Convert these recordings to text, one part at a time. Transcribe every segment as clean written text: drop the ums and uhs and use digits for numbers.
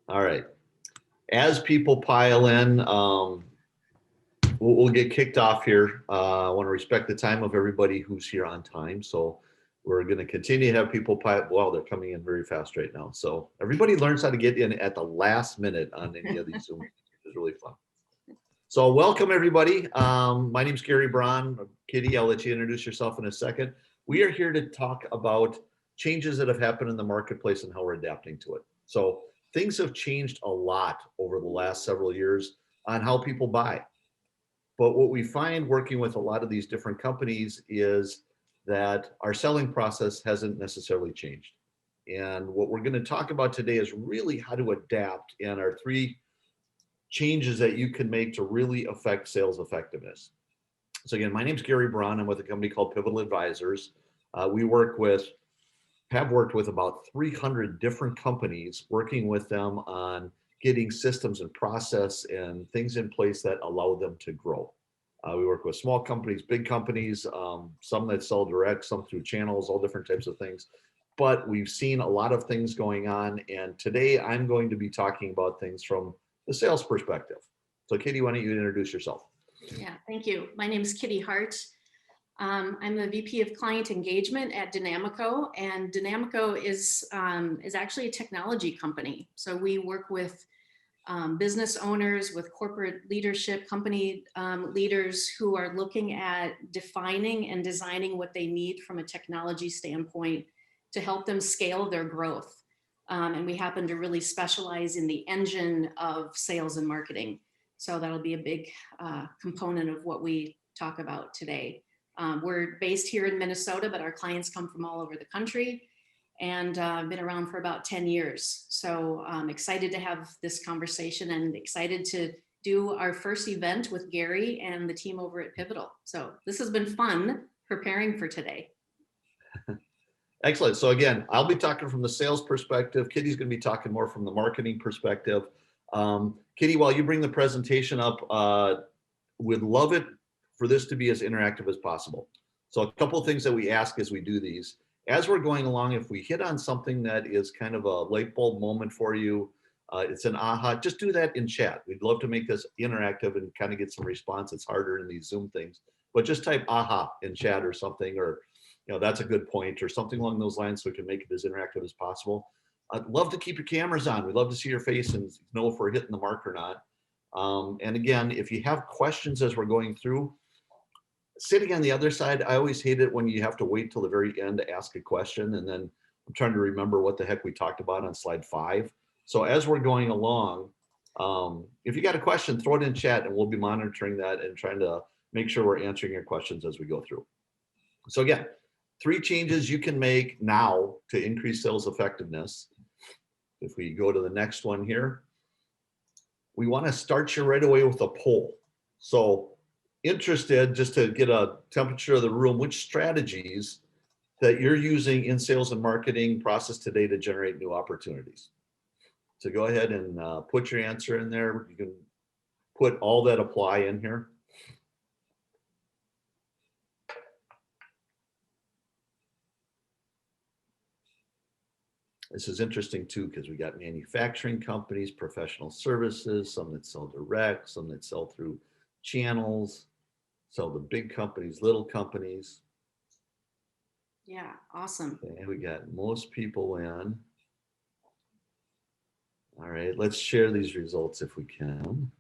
All right. As people pile in, we'll get kicked off here. I want to respect the time of everybody who's here on time. So we're going to continue to have people pile. Well, they're coming in very fast right now. So everybody learns how to get in at the last minute on any of these Zoom meetings, which is really fun. So welcome everybody. My name is Gary Braun. Kitty, I'll let you introduce yourself in a second. We are here to talk about changes that have happened in the marketplace and how we're adapting to it. So things have changed a lot over the last several years on how people buy. But what we find working with a lot of these different companies is that our selling process hasn't necessarily changed. And what we're going to talk about today is really how to adapt and our three changes that you can make to really affect sales effectiveness. So again, my name is Gary Braun. I'm with a company called Pivotal Advisors. We have worked with about 300 different companies, working with them on getting systems and process and things in place that allow them to grow. We work with small companies, big companies, some that sell direct, some through channels, all different types of things. But we've seen a lot of things going on. And today I'm going to be talking about things from the sales perspective. So Kitty, why don't you introduce yourself? Yeah, thank you. My name is Kitty Hart. I'm the VP of Client Engagement at Dynamico, and Dynamico is actually a technology company. So we work with business owners, with corporate leadership, company leaders who are looking at defining and designing what they need from a technology standpoint to help them scale their growth. And we happen to really specialize in the engine of sales and marketing. So that'll be a big component of what we talk about today. We're based here in Minnesota, but our clients come from all over the country, and I've been around for about 10 years. So I'm excited to have this conversation and excited to do our first event with Gary and the team over at Pivotal. So this has been fun preparing for today. Excellent. So again, I'll be talking from the sales perspective. Kitty's going to be talking more from the marketing perspective. Kitty, while you bring the presentation up, we'd love it for this to be as interactive as possible. So a couple of things that we ask as we do these. As we're going along, if we hit on something that is kind of a light bulb moment for you, it's an aha, just do that in chat. We'd love to make this interactive and kind of get some response. It's harder in these Zoom things, but just type aha in chat or something, or that's a good point, or something along those lines, so we can make it as interactive as possible. I'd love to keep your cameras on. We'd love to see your face and know if we're hitting the mark or not. And again, if you have questions as we're going through, sitting on the other side, I always hate it when you have to wait till the very end to ask a question, and then I'm trying to remember what the heck we talked about on slide 5. So as we're going along, if you got a question, throw it in chat and we'll be monitoring that and trying to make sure we're answering your questions as we go through. So again, 3 changes you can make now to increase sales effectiveness. If we go to the next one here, we want to start you right away with a poll. So interested, just to get a temperature of the room, which strategies that you're using in sales and marketing process today to generate new opportunities. So go ahead and put your answer in there. You can put all that apply in here. This is interesting too, because we got manufacturing companies, professional services, some that sell direct, some that sell through channels, sell to big companies, little companies. Yeah, awesome. And we got most people in. All right, let's share these results if we can.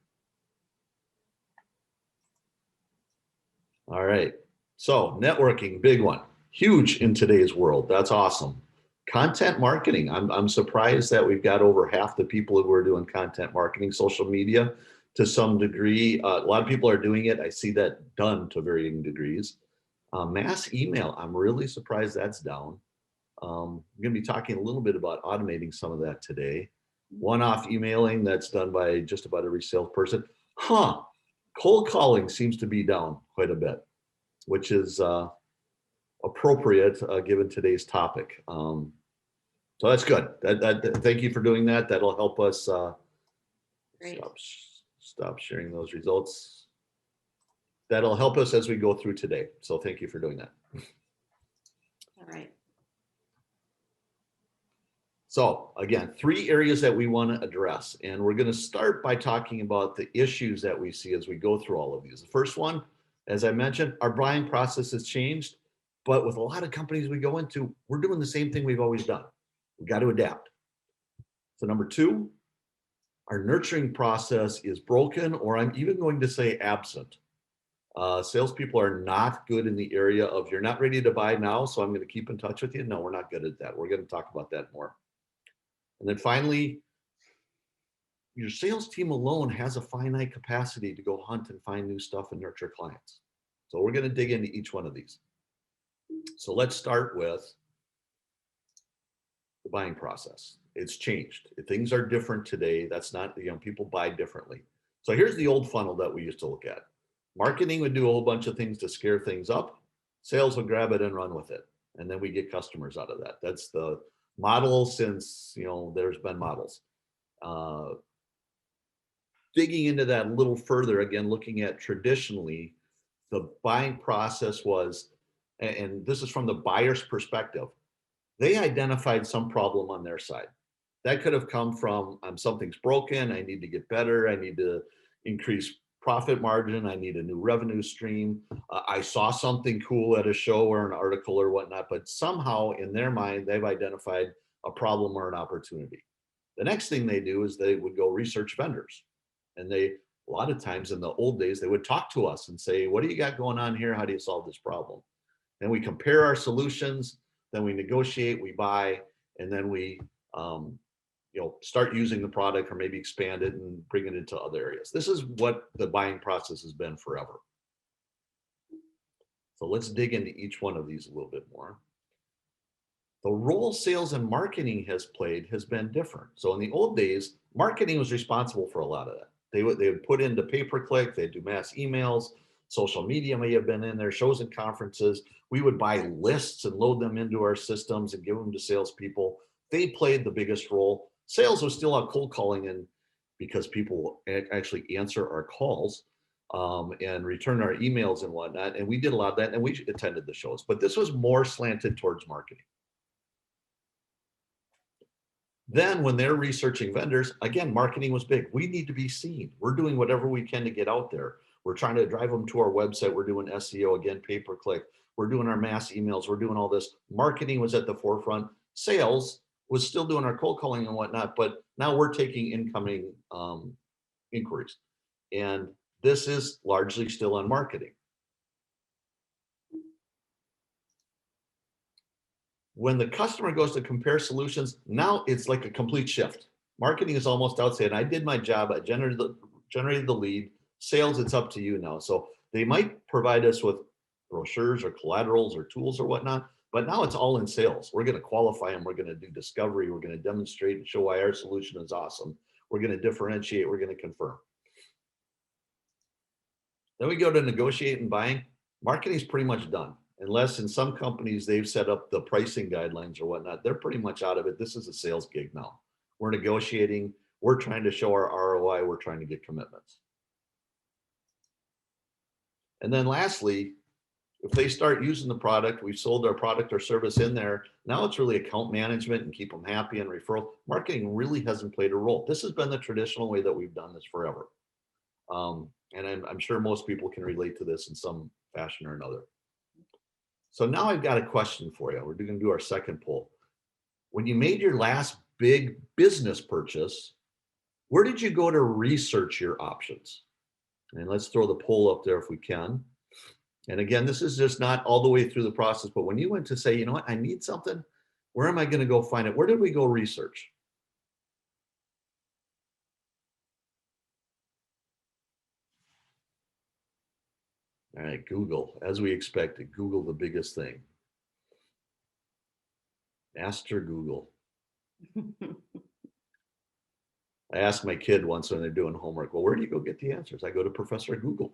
All right, so networking, big one, huge in today's world. That's awesome. Content marketing, I'm surprised that we've got over half the people who are doing content marketing, social media to some degree. A lot of people are doing it. I see that done to varying degrees. Mass email, I'm really surprised that's down. I'm going to be talking a little bit about automating some of that today. One-off emailing, that's done by just about every salesperson. Cold calling seems to be down quite a bit, which is appropriate given today's topic. So that's good. Thank you for doing that. That'll help us stop sharing those results. That'll help us as we go through today. So thank you for doing that. All right. So again, 3 areas that we want to address. And we're going to start by talking about the issues that we see as we go through all of these. The first one, as I mentioned, our buying process has changed, but with a lot of companies we go into, we're doing the same thing we've always done. We've got to adapt. So number 2, our nurturing process is broken, or I'm even going to say absent. Salespeople are not good in the area of you're not ready to buy now, so I'm going to keep in touch with you. No, we're not good at that. We're going to talk about that more. And then finally, your sales team alone has a finite capacity to go hunt and find new stuff and nurture clients. So we're going to dig into each one of these. So let's start with the buying process. It's changed. Things are different today. That's not, people buy differently. So here's the old funnel that we used to look at. Marketing would do a whole bunch of things to scare things up. Sales would grab it and run with it. And then we get customers out of that. That's the model since, there's been models. Digging into that a little further, again, looking at traditionally, the buying process was, and this is from the buyer's perspective, they identified some problem on their side. That could have come from something's broken, I need to get better, I need to increase profit margin, I need a new revenue stream, I saw something cool at a show or an article or whatnot, but somehow in their mind, they've identified a problem or an opportunity. The next thing they do is they would go research vendors. And a lot of times in the old days, they would talk to us and say, what do you got going on here? How do you solve this problem? And we compare our solutions, then we negotiate, we buy, and then we start using the product or maybe expand it and bring it into other areas. This is what the buying process has been forever. So let's dig into each one of these a little bit more. The role sales and marketing has played has been different. So in the old days, marketing was responsible for a lot of that. They would put into pay-per-click, they'd do mass emails, social media may have been in there, shows and conferences. We would buy lists and load them into our systems and give them to salespeople. They played the biggest role. Sales was still out cold calling, and because people actually answer our calls and return our emails and whatnot, and we did a lot of that, and we attended the shows. But this was more slanted towards marketing. Then when they're researching vendors, again, marketing was big. We need to be seen. We're doing whatever we can to get out there. We're trying to drive them to our website. We're doing SEO, again, pay-per-click. We're doing our mass emails. We're doing all this. Marketing was at the forefront. Sales was still doing our cold calling and whatnot, but now we're taking incoming inquiries. And this is largely still on marketing. When the customer goes to compare solutions, now it's like a complete shift. Marketing is almost out saying, I did my job, I generated the lead. Sales, it's up to you now. So they might provide us with brochures or collaterals or tools or whatnot, but now it's all in sales. We're going to qualify them. We're going to do discovery. We're going to demonstrate and show why our solution is awesome. We're going to differentiate. We're going to confirm. Then we go to negotiate and buying. Marketing is pretty much done. Unless in some companies they've set up the pricing guidelines or whatnot, they're pretty much out of it. This is a sales gig now. We're negotiating. We're trying to show our ROI. We're trying to get commitments. And then lastly, if they start using the product, we've sold our product or service in there. Now it's really account management and keep them happy and referral. Marketing really hasn't played a role. This has been the traditional way that we've done this forever. And I'm sure most people can relate to this in some fashion or another. So now I've got a question for you. We're going to do our second poll. When you made your last big business purchase, where did you go to research your options? And let's throw the poll up there if we can. And again, this is just not all the way through the process, but when you went to say, you know what, I need something, where am I going to go find it? Where did we go research? All right, Google, as we expected, Google, the biggest thing. Master Google. I asked my kid once when they're doing homework, well, where do you go get the answers? I go to Professor Google.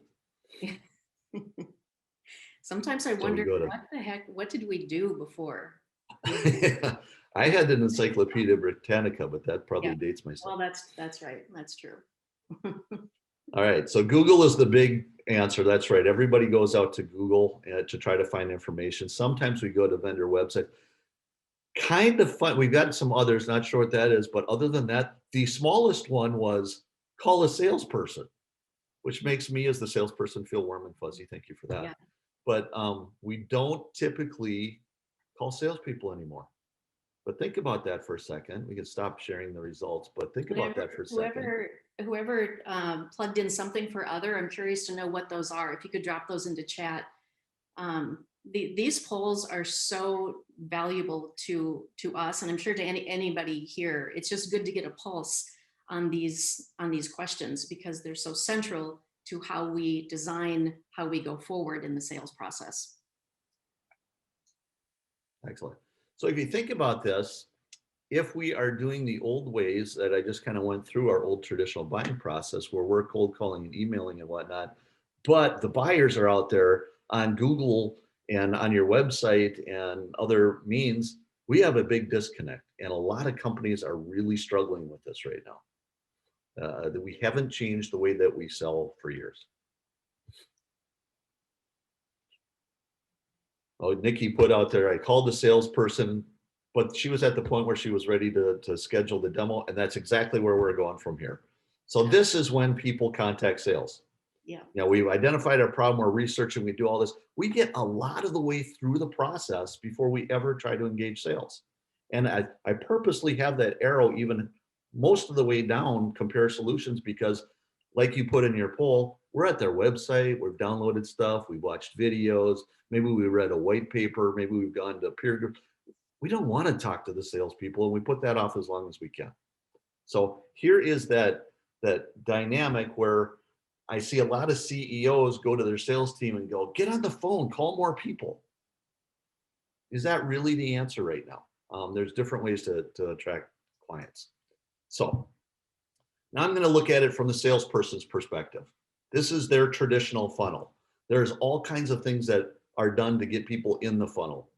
Sometimes I wonder, what the heck, what did we do before? I had an Encyclopedia Britannica, but that probably dates myself. Well, that's right. That's true. All right, so Google is the big answer. That's right. Everybody goes out to Google to try to find information. Sometimes we go to vendor website. kind of fun. We've got some others, not sure what that is, but other than that, the smallest one was call a salesperson, which makes me as the salesperson feel warm and fuzzy. Thank you for that. Yeah. But we don't typically call salespeople anymore. But think about that for a second. We can stop sharing the results, but think about that for a second. Whoever plugged in something for other, I'm curious to know what those are. If you could drop those into chat. These polls are so valuable to us, and I'm sure to anybody here. It's just good to get a pulse on these questions because they're so central to how we design, how we go forward in the sales process. Excellent. So if you think about this, if we are doing the old ways that I just kind of went through, our old traditional buying process where we're cold calling and emailing and whatnot, but the buyers are out there on Google and on your website and other means, we have a big disconnect. And a lot of companies are really struggling with this right now. That we haven't changed the way that we sell for years. Oh, Nikki put out there, I called the salesperson, but she was at the point where she was ready to schedule the demo, and that's exactly where we're going from here. So this is when people contact sales. Yeah. Now we've identified our problem, we're researching, we do all this. We get a lot of the way through the process before we ever try to engage sales. And I purposely have that arrow even most of the way down, compare solutions, because like you put in your poll, we're at their website, we've downloaded stuff, we've watched videos, maybe we read a white paper, maybe we've gone to peer group. We don't want to talk to the salespeople, and we put that off as long as we can. So here is that dynamic where I see a lot of CEOs go to their sales team and go, get on the phone, call more people. Is that really the answer right now? There's different ways to attract clients. So now I'm going to look at it from the salesperson's perspective. This is their traditional funnel. There's all kinds of things that are done to get people in the funnel.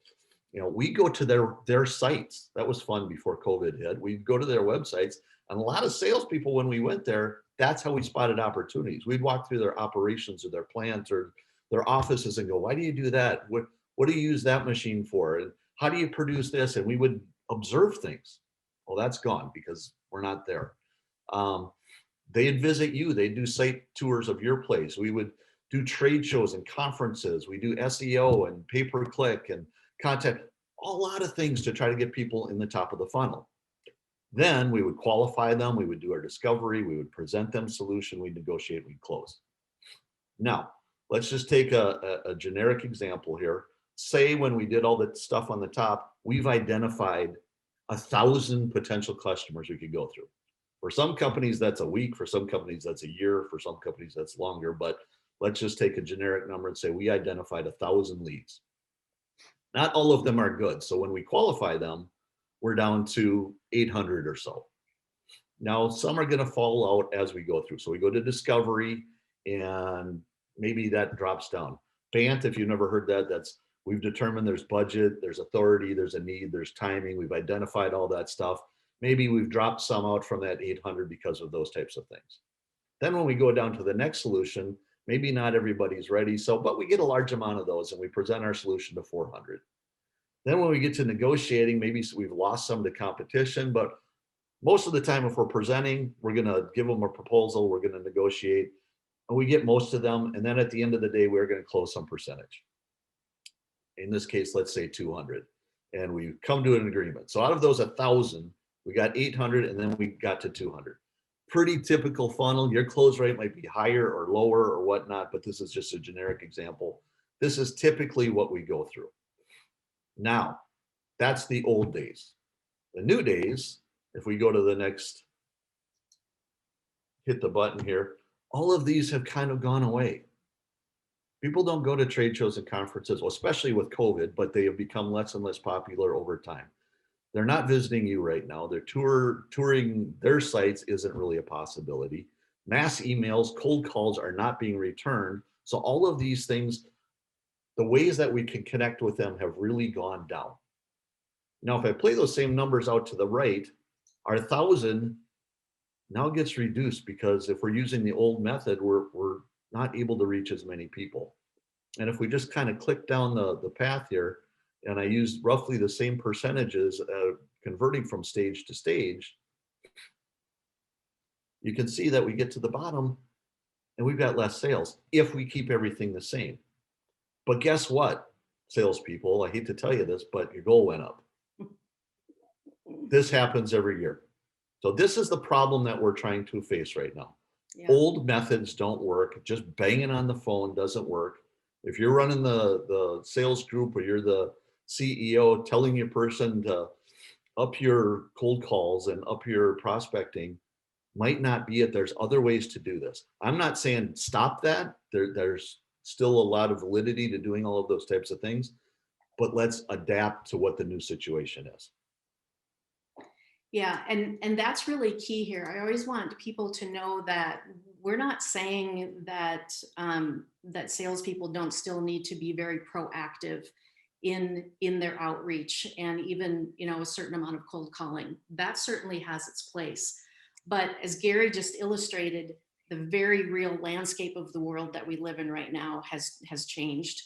You know, we go to their sites. That was fun before COVID hit. We go to their websites, and a lot of salespeople, when we went there, that's how we spotted opportunities. We'd walk through their operations or their plants or their offices and go, why do you do that? What do you use that machine for? And how do you produce this? And we would observe things. Well, that's gone because we're not there. They'd visit you. They'd do site tours of your place. We would do trade shows and conferences. We do SEO and pay-per-click and content, a lot of things to try to get people in the top of the funnel. Then we would qualify them. We would do our discovery. We would present them solution. We'd negotiate. We'd close. Now, let's just take a generic example here. Say when we did all that stuff on the top, we've identified 1,000 potential customers we could go through. For some companies, that's a week. For some companies, that's a year. For some companies, that's longer. But let's just take a generic number and say we identified 1,000 leads. Not all of them are good. So when we qualify them, we're down to 800 or so. Now, some are going to fall out as we go through. So we go to discovery and maybe that drops down. BANT, if you've never heard that, that's we've determined there's budget, there's authority, there's a need, there's timing. We've identified all that stuff. Maybe we've dropped some out from that 800 because of those types of things. Then when we go down to the next solution, maybe not everybody's ready. So, but we get a large amount of those and we present our solution to 400. Then when we get to negotiating, maybe we've lost some to competition, but most of the time, if we're presenting, we're going to give them a proposal, we're going to negotiate, and we get most of them. And then at the end of the day, we're going to close some percentage. In this case, let's say 200, and we come to an agreement. So out of those 1,000, we got 800, and then we got to 200. Pretty typical funnel. Your close rate might be higher or lower or whatnot, but this is just a generic example. This is typically what we go through. Now, that's the old days. The new days, if we go to the next, hit the button here, all of these have kind of gone away. People don't go to trade shows and conferences, well, especially with COVID, but they have become less and less popular over time. They're not visiting you right now. They're touring their sites isn't really a possibility. Mass emails, cold calls are not being returned. So all of these things, the ways that we can connect with them have really gone down. Now, if I play those same numbers out to the right, our 1,000 now gets reduced because if we're using the old method, we're not able to reach as many people. And if we just kind of click down the path here and I used roughly the same percentages converting from stage to stage, you can see that we get to the bottom and we've got less sales if we keep everything the same. But guess what, salespeople? I hate to tell you this, but your goal went up. This happens every year. So this is the problem that we're trying to face right now. Yeah. Old methods don't work. Just banging on the phone doesn't work. If you're running the sales group or you're the CEO telling your person to up your cold calls and up your prospecting might not be it. There's other ways to do this. I'm not saying stop that. There's still a lot of validity to doing all of those types of things, but let's adapt to what the new situation is. Yeah, and that's really key here. I always want people to know that we're not saying that that salespeople don't still need to be very proactive in their outreach and even a certain amount of cold calling. That certainly has its place. But as Gary just illustrated, the very real landscape of the world that we live in right now has changed,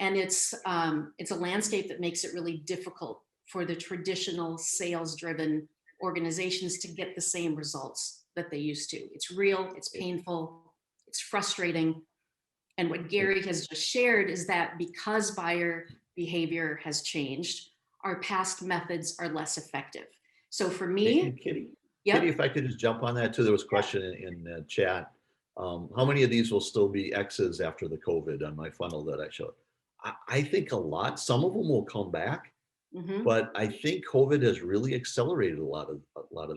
and it's a landscape that makes it really difficult for the traditional sales-driven organizations to get the same results that they used to. It's real, it's painful, it's frustrating. And what Gary has just shared is that because buyer behavior has changed, our past methods are less effective. So for me, Kitty, yep. Kitty, if I could just jump on that too, there was a question in chat. How many of these will still be X's after the COVID on my funnel that I showed? I think a lot. Some of them will come back. Mm-hmm. But I think COVID has really accelerated a lot of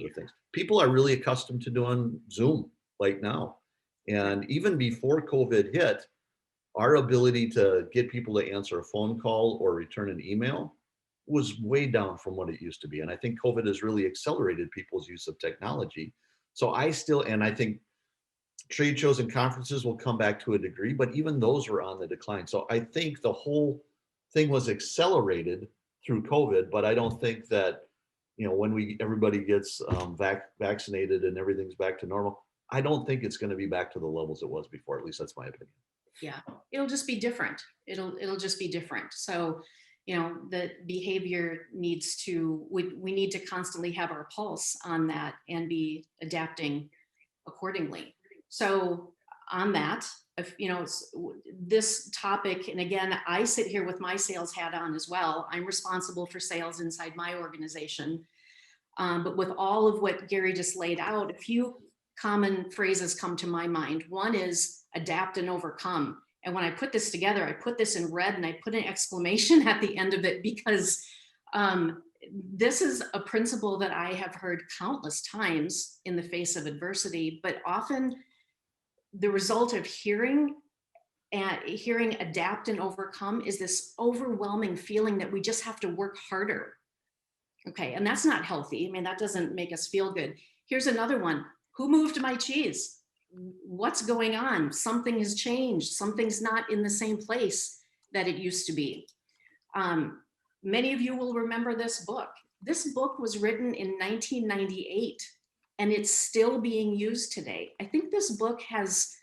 the things. People are really accustomed to doing Zoom like now. And even before COVID hit, our ability to get people to answer a phone call or return an email was way down from what it used to be. And I think COVID has really accelerated people's use of technology. So I think trade shows and conferences will come back to a degree, but even those were on the decline. So I think the whole thing was accelerated through COVID, but I don't think that, when everybody gets vaccinated and everything's back to normal, I don't think it's going to be back to the levels it was before. At least that's my opinion. Yeah, it'll just be different. It'll just be different. So, the behavior needs to, we need to constantly have our pulse on that and be adapting accordingly. So on that, if this topic, and again, I sit here with my sales hat on as well. I'm responsible for sales inside my organization. But with all of what Gary just laid out, a few common phrases come to my mind. One is adapt and overcome. And when I put this together, I put this in red and I put an exclamation at the end of it because this is a principle that I have heard countless times in the face of adversity, but often the result of hearing adapt and overcome is this overwhelming feeling that we just have to work harder. Okay, and that's not healthy. I mean, that doesn't make us feel good. Here's another one. Who moved my cheese? What's going on? Something has changed. Something's not in the same place that it used to be. Many of you will remember this book. This book was written in 1998 and it's still being used today. I think this book has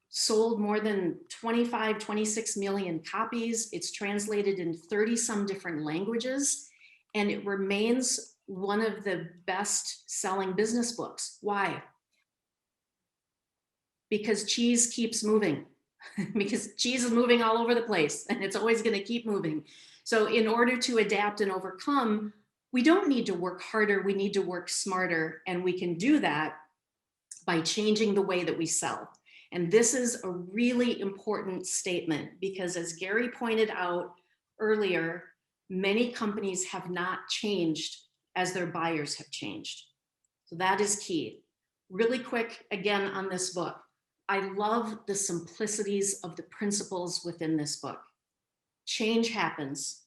sold more than 25, 26 million copies. It's translated in 30 some different languages, and it remains one of the best selling business books. Why? Because cheese keeps moving. Because cheese is moving all over the place and it's always going to keep moving. So in order to adapt and overcome, we don't need to work harder, we need to work smarter, and we can do that by changing the way that we sell. And this is a really important statement because, as Gary pointed out earlier, many companies have not changed as their buyers have changed. So that is key. Really quick, again, on this book, I love the simplicities of the principles within this book. Change happens.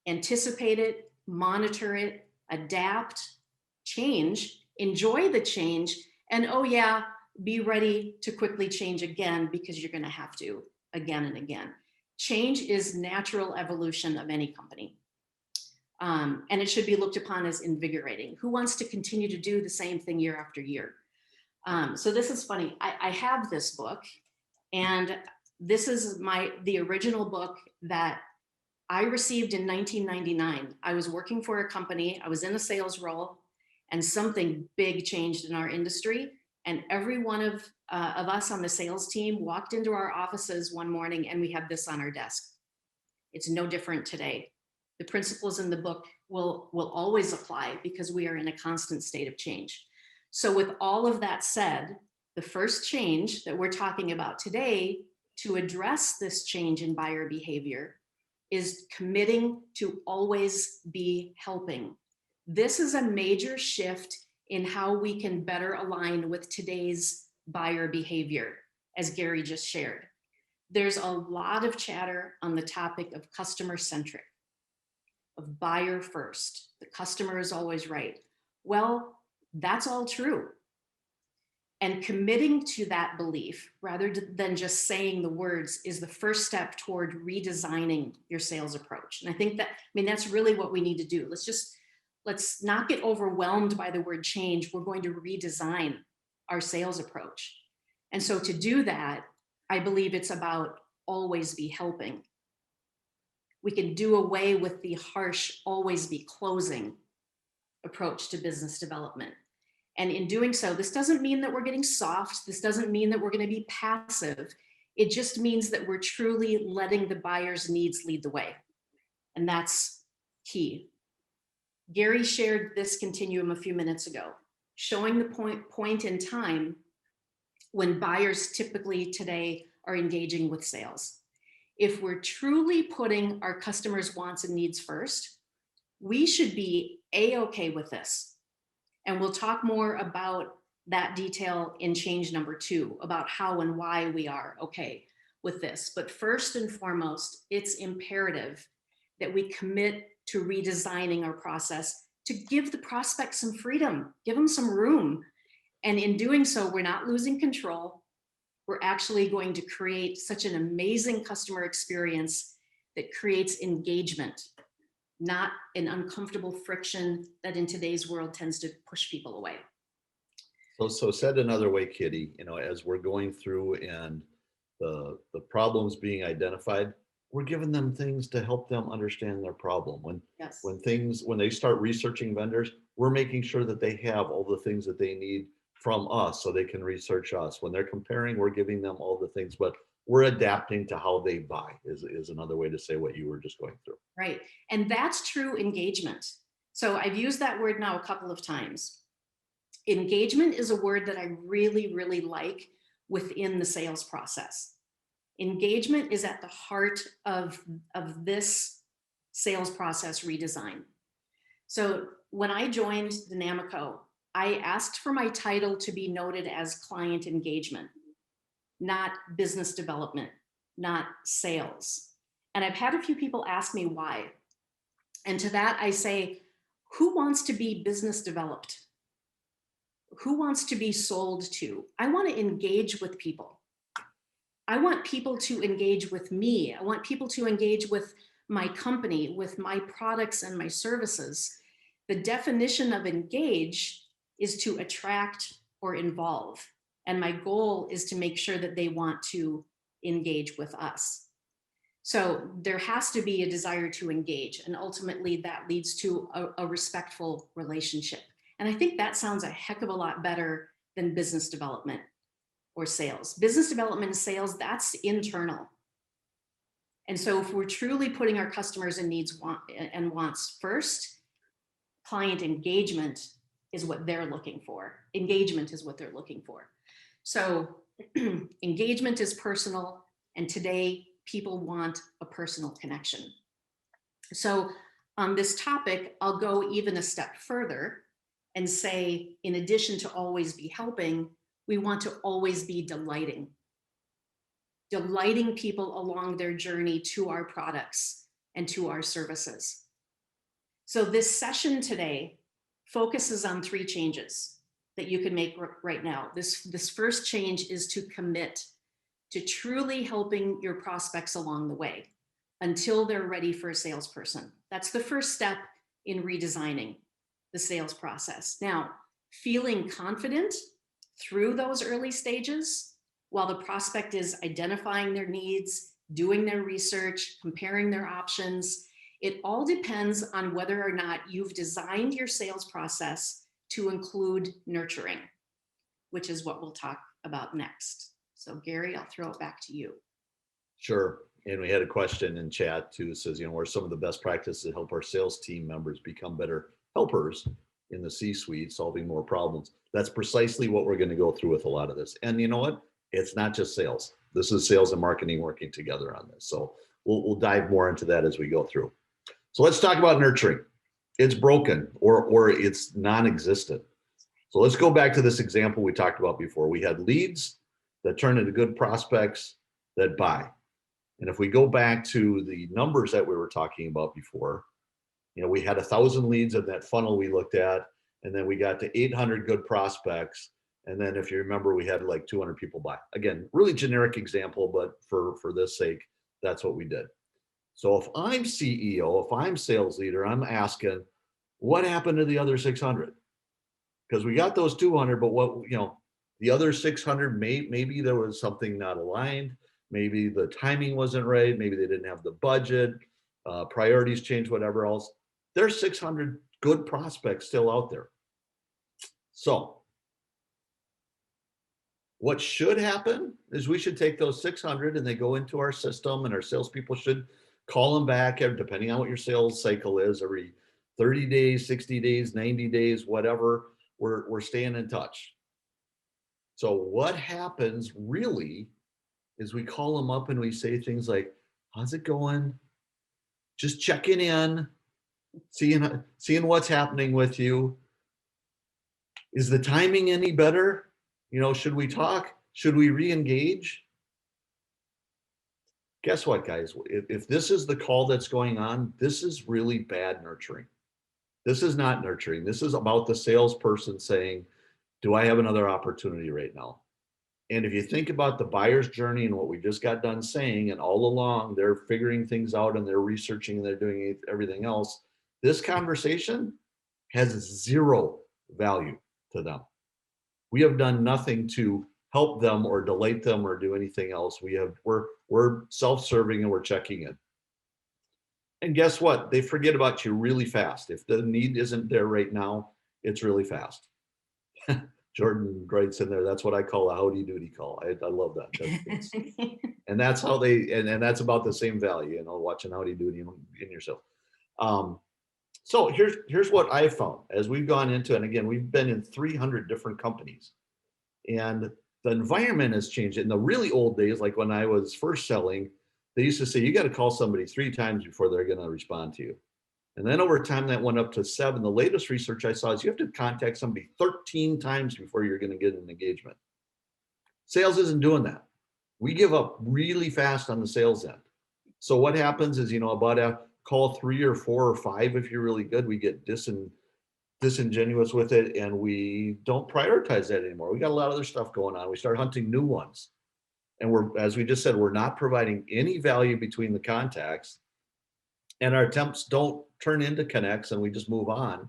Anticipate it, monitor it, adapt, change, enjoy the change, and oh yeah, be ready to quickly change again because you're going to have to again and again. Change is natural evolution of any company. And it should be looked upon as invigorating. Who wants to continue to do the same thing year after year? So this is funny. I have this book, and this is the original book that I received in 1999. I was working for a company, I was in a sales role, and something big changed in our industry. And every one of us on the sales team walked into our offices one morning and we had this on our desk. It's no different today. The principles in the book will always apply because we are in a constant state of change. So with all of that said, the first change that we're talking about today to address this change in buyer behavior is committing to always be helping. This is a major shift in how we can better align with today's buyer behavior, as Gary just shared. There's a lot of chatter on the topic of customer centric, of buyer first. The customer is always right. Well, that's all true. And committing to that belief rather than just saying the words is the first step toward redesigning your sales approach. And I think that, that's really what we need to do. Let's not get overwhelmed by the word change. We're going to redesign our sales approach. And so to do that, I believe it's about always be helping. We can do away with the harsh, always be closing approach to business development. And in doing so, this doesn't mean that we're getting soft. This doesn't mean that we're going to be passive. It just means that we're truly letting the buyer's needs lead the way. And that's key. Gary shared this continuum a few minutes ago, showing the point in time when buyers typically today are engaging with sales. If we're truly putting our customers' wants and needs first, we should be A-okay with this. And we'll talk more about that detail in change number 2, about how and why we are okay with this. But first and foremost, it's imperative that we commit to redesigning our process to give the prospect some freedom, give them some room. And in doing so, we're not losing control. We're actually going to create such an amazing customer experience that creates engagement, not an uncomfortable friction that in today's world tends to push people away. So said another way, Kitty, as we're going through and the problems being identified, we're giving them things to help them understand their problem. When they start researching vendors, we're making sure that they have all the things that they need from us so they can research us. When they're comparing, we're giving them all the things, but we're adapting to how they buy is another way to say what you were just going through. Right. And that's true engagement. So I've used that word now a couple of times. Engagement is a word that I really, really like within the sales process. Engagement is at the heart of this sales process redesign. So when I joined Dynamico, I asked for my title to be noted as client engagement, not business development, not sales. And I've had a few people ask me why. And to that I say, who wants to be business developed? Who wants to be sold to? I want to engage with people. I want people to engage with me. I want people to engage with my company, with my products and my services. The definition of engage is to attract or involve. And my goal is to make sure that they want to engage with us. So there has to be a desire to engage. And ultimately that leads to a respectful relationship. And I think that sounds a heck of a lot better than business development or sales. Business development and sales, that's internal. And so if we're truly putting our customers and needs and wants first, client engagement is what they're looking for. Engagement is what they're looking for. So engagement is personal, and today people want a personal connection. So on this topic, I'll go even a step further and say, in addition to always be helping, we want to always be delighting people along their journey to our products and to our services. So this session today focuses on 3 changes that you can make right now. This first change is to commit to truly helping your prospects along the way until they're ready for a salesperson. That's the first step in redesigning the sales process. Now, feeling confident through those early stages while the prospect is identifying their needs, doing their research, comparing their options. It all depends on whether or not you've designed your sales process to include nurturing, which is what we'll talk about next. So Gary, I'll throw it back to you. Sure. And we had a question in chat too. It says, what are some of the best practices to help our sales team members become better helpers in the C-suite, solving more problems? That's precisely what we're going to go through with a lot of this. And you know what? It's not just sales. This is sales and marketing working together on this. So we'll dive more into that as we go through. So let's talk about nurturing. It's broken or it's non-existent. So let's go back to this example we talked about before. We had leads that turn into good prospects that buy. And if we go back to the numbers that we were talking about before, we had 1,000 leads in that funnel we looked at, and then we got to 800 good prospects. And then if you remember, we had like 200 people buy. Again, really generic example, but for this sake, that's what we did. So if I'm CEO, if I'm sales leader, I'm asking, what happened to the other 600? Because we got those 200, but what, the other 600, maybe there was something not aligned. Maybe the timing wasn't right. Maybe they didn't have the budget, priorities changed, whatever else. There's 600 good prospects still out there. So what should happen is we should take those 600 and they go into our system, and our salespeople should call them back, depending on what your sales cycle is, every 30 days, 60 days, 90 days, whatever. We're staying in touch. So what happens really is we call them up and we say things like, how's it going? Just checking in, seeing what's happening with you. Is the timing any better? Should we talk? Should we re-engage? Guess what, guys? If this is the call that's going on, this is really bad nurturing. This is not nurturing. This is about the salesperson saying, do I have another opportunity right now? And if you think about the buyer's journey and what we just got done saying, and all along they're figuring things out and they're researching and they're doing everything else, this conversation has zero value to them. We have done nothing to help them or delight them or do anything else. We're self-serving and we're checking in. And guess what? They forget about you really fast. If the need isn't there right now, it's really fast. Jordan writes in there, that's what I call a howdy doody call. I love that. And that's how and that's about the same value, watching howdy doody in yourself. So here's what I found as we've gone into, and again, we've been in 300 different companies, and the environment has changed. In the really old days, like when I was first selling, they used to say, you got to call somebody 3 times before they're going to respond to you. And then over time, that went up to 7. The latest research I saw is you have to contact somebody 13 times before you're going to get an engagement. Sales isn't doing that. We give up really fast on the sales end. So what happens is, about a call 3 or 4 or 5, if you're really good, we get disingenuous with it, and we don't prioritize that anymore. We got a lot of other stuff going on. We start hunting new ones. And as we just said, we're not providing any value between the contacts, and our attempts don't turn into connects, and we just move on.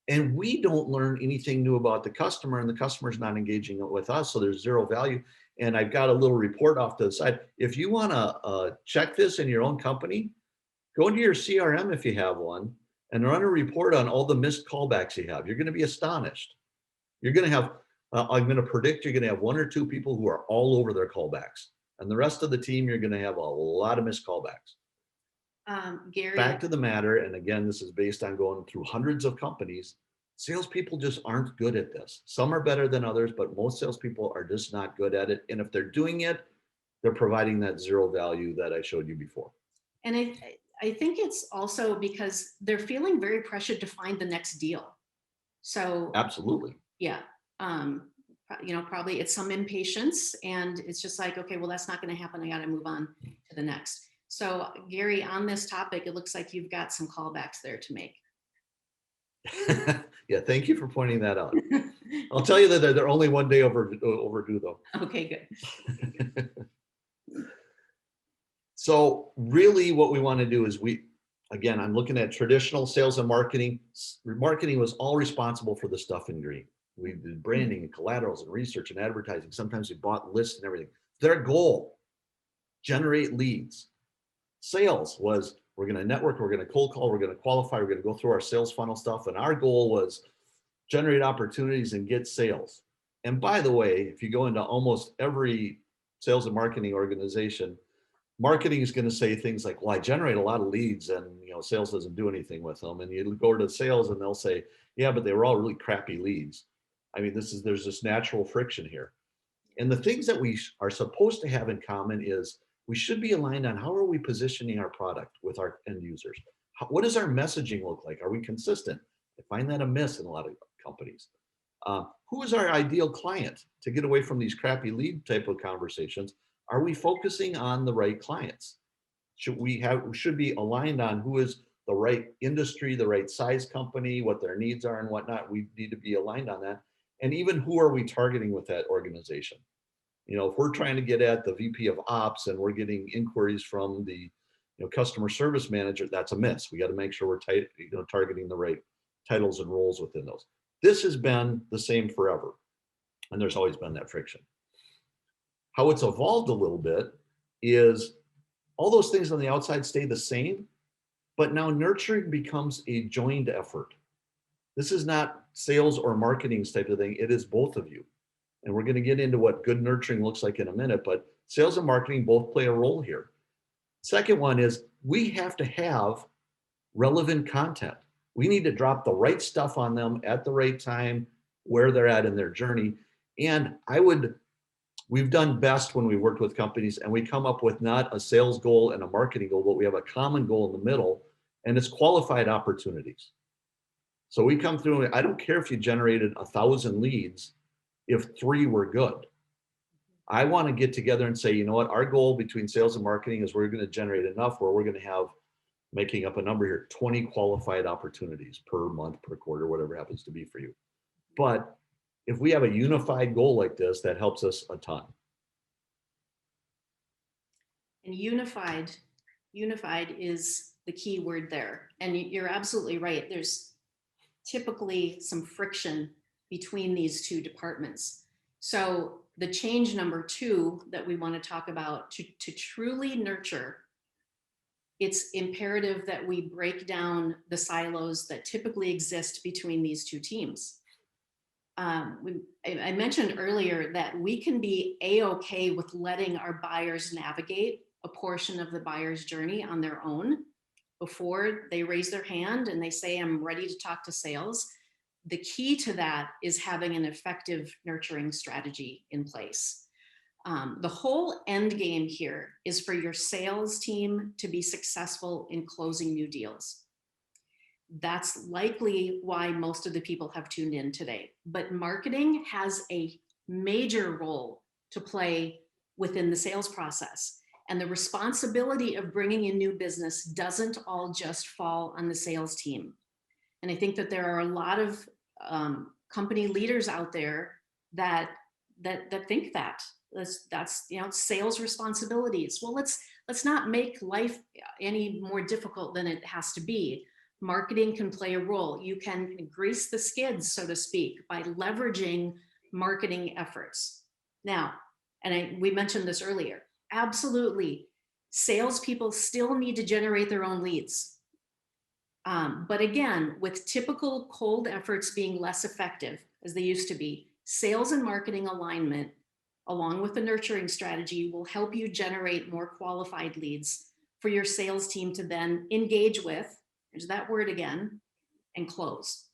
And we don't learn anything new about the customer, and the customer's not engaging with us, so there's zero value. And I've got a little report off to the side. If you want to check this in your own company, go into your CRM if you have one, and run a report on all the missed callbacks you have. You're going to be astonished. You're going to have, I'm going to predict you're going to have 1 or 2 people who are all over their callbacks. And the rest of the team, you're going to have a lot of missed callbacks. Gary. Fact of the matter, and again, this is based on going through hundreds of companies, salespeople just aren't good at this. Some are better than others, but most salespeople are just not good at it. And if they're doing it, they're providing that zero value that I showed you before. And I think it's also because they're feeling very pressured to find the next deal. So absolutely. Yeah. Probably it's some impatience, and it's just like, okay, well, that's not going to happen. I got to move on to the next. So Gary, on this topic, it looks like you've got some callbacks there to make. Yeah, thank you for pointing that out. I'll tell you that they're only 1 day overdue though. Okay, good. So really what we want to do is again, I'm looking at traditional sales and marketing. Marketing was all responsible for the stuff in green. We did branding and collaterals and research and advertising. Sometimes we bought lists and everything. Their goal, generate leads. Sales was, we're going to network, we're going to cold call, we're going to qualify, we're going to go through our sales funnel stuff. And our goal was generate opportunities and get sales. And by the way, if you go into almost every sales and marketing organization, marketing is going to say things like, well, I generate a lot of leads and sales doesn't do anything with them. And you go to sales and they'll say, yeah, but they were all really crappy leads. I mean, there's this natural friction here. And the things that we are supposed to have in common is we should be aligned on how are we positioning our product with our end users? What does our messaging look like? Are we consistent? I find that a miss in a lot of companies. Who is our ideal client to get away from these crappy lead type of conversations? Are we focusing on the right clients? Should be aligned on who is the right industry, the right size company, what their needs are and whatnot. We need to be aligned on that. And even who are we targeting with that organization? If we're trying to get at the VP of Ops and we're getting inquiries from the customer service manager, that's a miss. We got to make sure we're targeting the right titles and roles within those. This has been the same forever, and there's always been that friction. How it's evolved a little bit is all those things on the outside stay the same, but now nurturing becomes a joined effort. This is not sales or marketing type of thing. It is both of you. And we're going to get into what good nurturing looks like in a minute, but sales and marketing both play a role here. Second one is we have to have relevant content. We need to drop the right stuff on them at the right time, where they're at in their journey. And we've done best when we worked with companies and we come up with not a sales goal and a marketing goal, but we have a common goal in the middle, and it's qualified opportunities. So we come through, and I don't care if you generated 1,000 leads, if 3 were good. I want to get together and say, you know what, our goal between sales and marketing is we're going to generate enough where we're going to have, making up a number here, 20 qualified opportunities per month, per quarter, whatever happens to be for you. But if we have a unified goal like this, that helps us a ton. And unified is the key word there. And you're absolutely right. There's typically some friction between these two departments. So the change number 2 that we want to talk about, to truly nurture, it's imperative that we break down the silos that typically exist between these two teams. I mentioned earlier that we can be A-okay with letting our buyers navigate a portion of the buyer's journey on their own before they raise their hand and they say, I'm ready to talk to sales. The key to that is having an effective nurturing strategy in place. The whole end game here is for your sales team to be successful in closing new deals. That's likely why most of the people have tuned in today. But marketing has a major role to play within the sales process. And the responsibility of bringing in new business doesn't all just fall on the sales team. And I think that there are a lot of company leaders out there that think that's sales responsibilities. Well, let's not make life any more difficult than it has to be. Marketing can play a role. You can grease the skids, so to speak, by leveraging marketing efforts. Now, and we mentioned this earlier, absolutely, salespeople still need to generate their own leads. But again, with typical cold efforts being less effective as they used to be, sales and marketing alignment, along with the nurturing strategy, will help you generate more qualified leads for your sales team to then engage with, there's that word again, and close.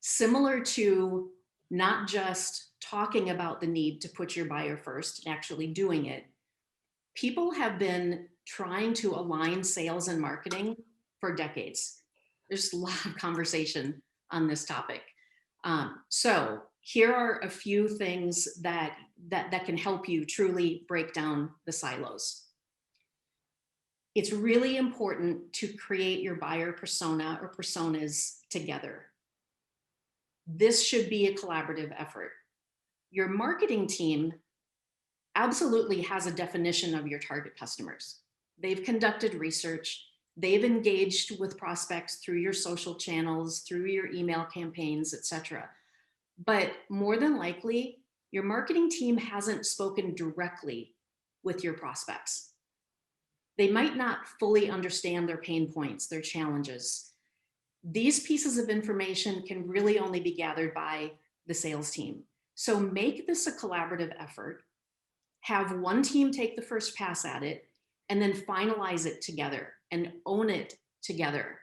Similar to not just talking about the need to put your buyer first and actually doing it, people have been trying to align sales and marketing for decades. There's a lot of conversation on this topic. So here are a few things that can help you truly break down the silos. It's really important to create your buyer persona or personas together. This should be a collaborative effort. Your marketing team absolutely has a definition of your target customers. They've conducted research. They've engaged with prospects through your social channels, through your email campaigns, etc. But more than likely, your marketing team hasn't spoken directly with your prospects. They might not fully understand their pain points, their challenges. These pieces of information can really only be gathered by the sales team. So make this a collaborative effort. Have one team take the first pass at it, and then finalize it together and own it together.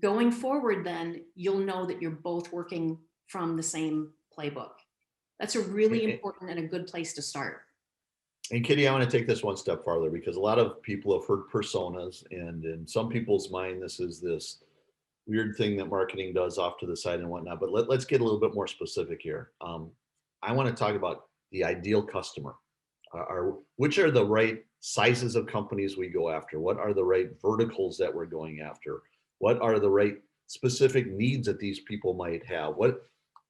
Going forward, then you'll know that you're both working from the same playbook. That's a really important and a good place to start. And Kitty, I want to take this one step farther, because a lot of people have heard personas, and in some people's mind, this is this weird thing that marketing does off to the side and whatnot. But let's get a little bit more specific here. I want to talk about the ideal customer. Which are the right sizes of companies we go after? What are the right verticals that we're going after? What are the right specific needs that these people might have?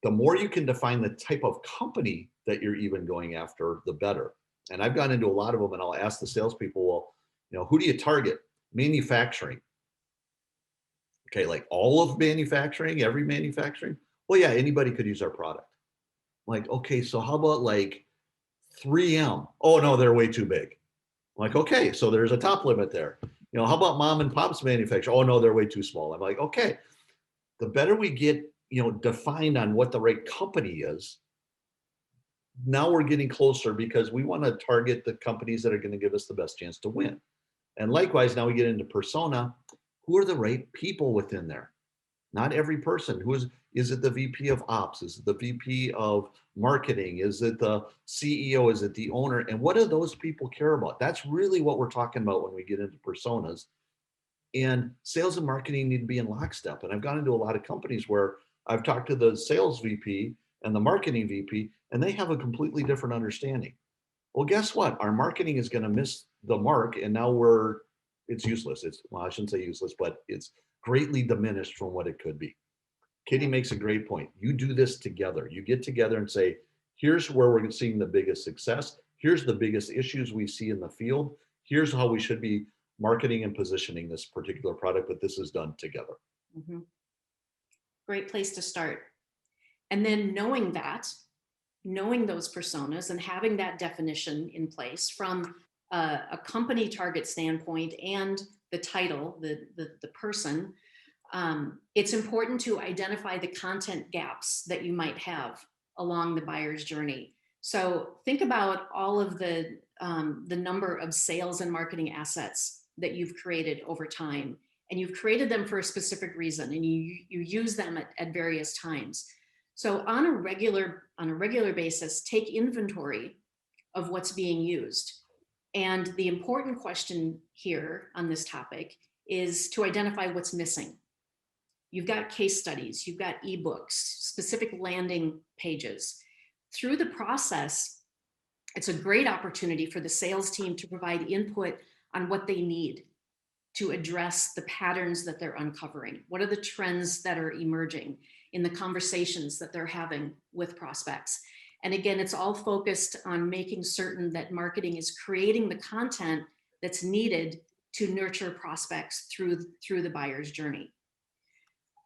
The more you can define the type of company that you're even going after, the better. And I've gone into a lot of them, and I'll ask the salespeople, well, who do you target? Manufacturing. Okay, like all of manufacturing, every manufacturing? Well, yeah, anybody could use our product. Like, okay, so how about like 3M? Oh no, they're way too big. I'm like, okay, so there's a top limit there. How about mom and pop's manufacturer? Oh no, they're way too small. I'm like, okay, the better we get, defined on what the right company is, now we're getting closer, because we want to target the companies that are going to give us the best chance to win. And likewise, now we get into persona. Who are the right people within there? Not every person. Is it the VP of ops? Is it the VP of marketing? Is it the CEO? Is it the owner? And what do those people care about? That's really what we're talking about when we get into personas. And sales and marketing need to be in lockstep. And I've gone into a lot of companies where I've talked to the sales VP and the marketing VP, and they have a completely different understanding. Well, guess what? Our marketing is going to miss the mark, and now it's useless. Well, I shouldn't say useless, but it's greatly diminished from what it could be. Kitty makes a great point. You do this together. You get together and say, here's where we're seeing the biggest success. Here's the biggest issues we see in the field. Here's how we should be marketing and positioning this particular product, but this is done together. Mm-hmm. Great place to start. And then knowing those personas and having that definition in place from a company target standpoint and the title, the person, it's important to identify the content gaps that you might have along the buyer's journey. So think about all of the number of sales and marketing assets that you've created over time, and you've created them for a specific reason, and you use them at various times. So on a regular basis, take inventory of what's being used. And the important question here on this topic is to identify what's missing. You've got case studies, you've got ebooks, specific landing pages. Through the process, it's a great opportunity for the sales team to provide input on what they need to address the patterns that they're uncovering. What are the trends that are emerging in the conversations that they're having with prospects? And again, it's all focused on making certain that marketing is creating the content that's needed to nurture prospects through the buyer's journey.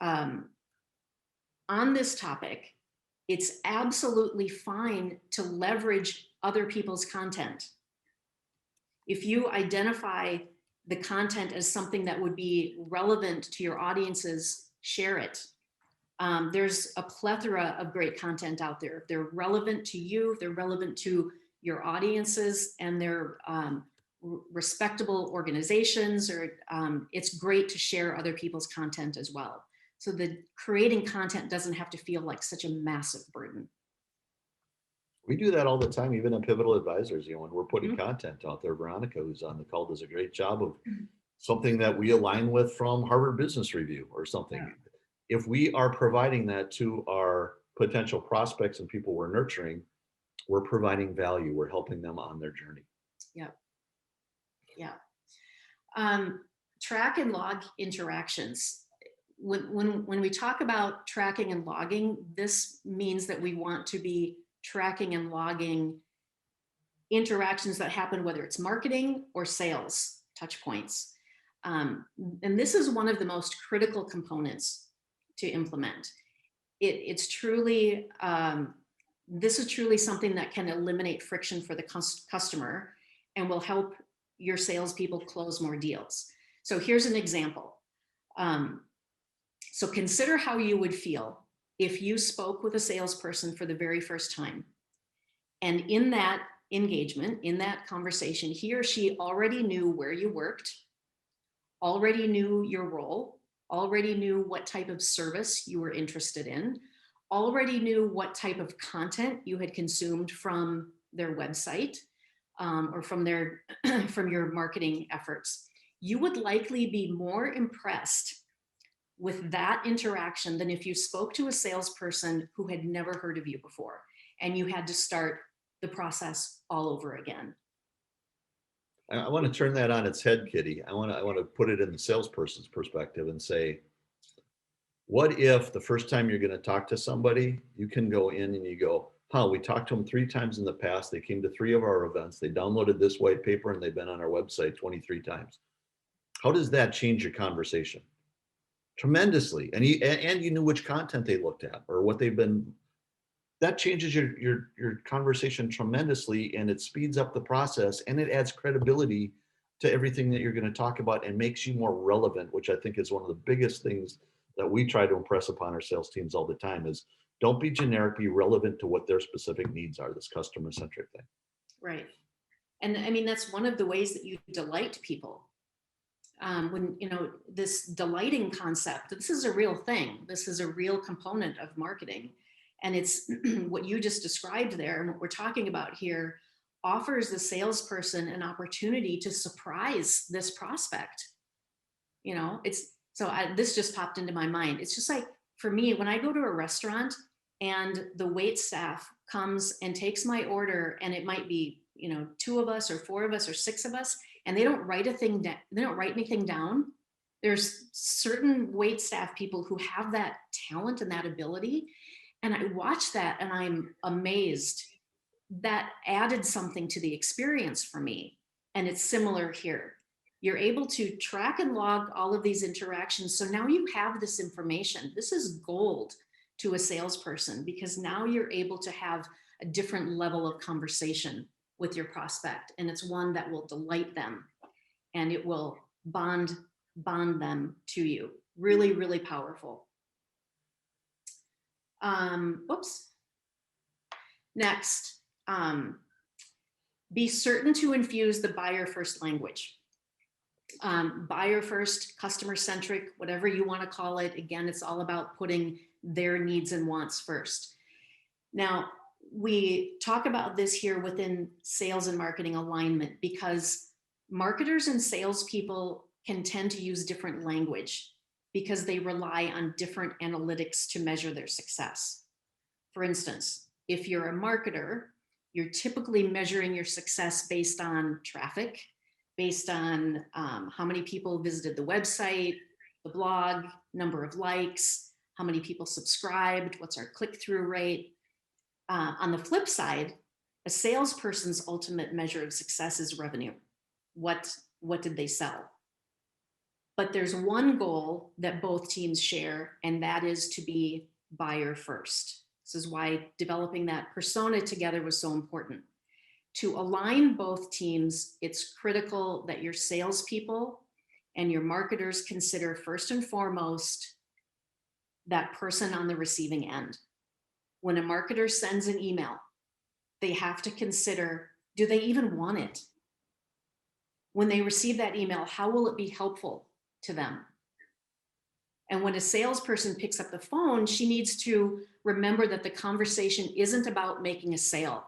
On this topic, it's absolutely fine to leverage other people's content. If you identify the content as something that would be relevant to your audiences, share it. There's a plethora of great content out there. They're relevant to you, they're relevant to your audiences, and they're respectable organizations, or it's great to share other people's content as well. So the creating content doesn't have to feel like such a massive burden. We do that all the time, even at Pivotal Advisors. When we're putting content out there, Veronica, who's on the call, does a great job of something that we align with from Harvard Business Review or something. Yeah. If we are providing that to our potential prospects and people we're nurturing, we're providing value. We're helping them on their journey. Yeah. Yeah. Track and log interactions. When we talk about tracking and logging, this means that we want to be tracking and logging interactions that happen, whether it's marketing or sales touch points. And this is one of the most critical components to implement. This is truly something that can eliminate friction for the customer and will help your salespeople close more deals. So here's an example. So consider how you would feel if you spoke with a salesperson for the very first time. And in that engagement, in that conversation, he or she already knew where you worked, already knew your role, already knew what type of service you were interested in, already knew what type of content you had consumed from their website, or from their from your marketing efforts. You would likely be more impressed with that interaction than if you spoke to a salesperson who had never heard of you before and you had to start the process all over again. I want to turn that on its head, Kitty. I want to put it in the salesperson's perspective and say, what if the first time you're going to talk to somebody, you can go in and you go, huh, we talked to them 3 times in the past. They came to 3 of our events. They downloaded this white paper and they've been on our website 23 times. How does that change your conversation? Tremendously. And you knew which content they looked at or what they've been. That changes your conversation tremendously, and it speeds up the process, and it adds credibility to everything that you're going to talk about and makes you more relevant, which I think is one of the biggest things that we try to impress upon our sales teams all the time is don't be generic, be relevant to what their specific needs are, this customer centric thing. Right. And I mean, that's one of the ways that you delight people. When, you know, this delighting concept, this is a real thing. This is a real component of marketing. And it's what you just described there and what we're talking about here offers the salesperson an opportunity to surprise this prospect. You know, this just popped into my mind. It's just like for me, when I go to a restaurant and the wait staff comes and takes my order, and it might be, you know, 2 of us or 4 of us or 6 of us, and they don't write anything down. There's certain wait staff people who have that talent and that ability. And I watch that and I'm amazed. That added something to the experience for me. And it's similar here. You're able to track and log all of these interactions. So now you have this information. This is gold to a salesperson because now you're able to have a different level of conversation with your prospect. And it's one that will delight them and it will bond them to you. Really, really powerful. Oops. Next, be certain to infuse the buyer first language. Buyer first, customer centric, whatever you want to call it. Again, it's all about putting their needs and wants first. Now, we talk about this here within sales and marketing alignment because marketers and salespeople can tend to use different language because they rely on different analytics to measure their success. For instance, if you're a marketer, you're typically measuring your success based on traffic, based on how many people visited the website, the blog, number of likes, how many people subscribed, what's our click-through rate. On the flip side, a salesperson's ultimate measure of success is revenue. What did they sell? But there's one goal that both teams share, and that is to be buyer first. This is why developing that persona together was so important. To align both teams, it's critical that your salespeople and your marketers consider first and foremost that person on the receiving end. When a marketer sends an email, they have to consider, do they even want it? When they receive that email, how will it be helpful to them? And when a salesperson picks up the phone, she needs to remember that the conversation isn't about making a sale.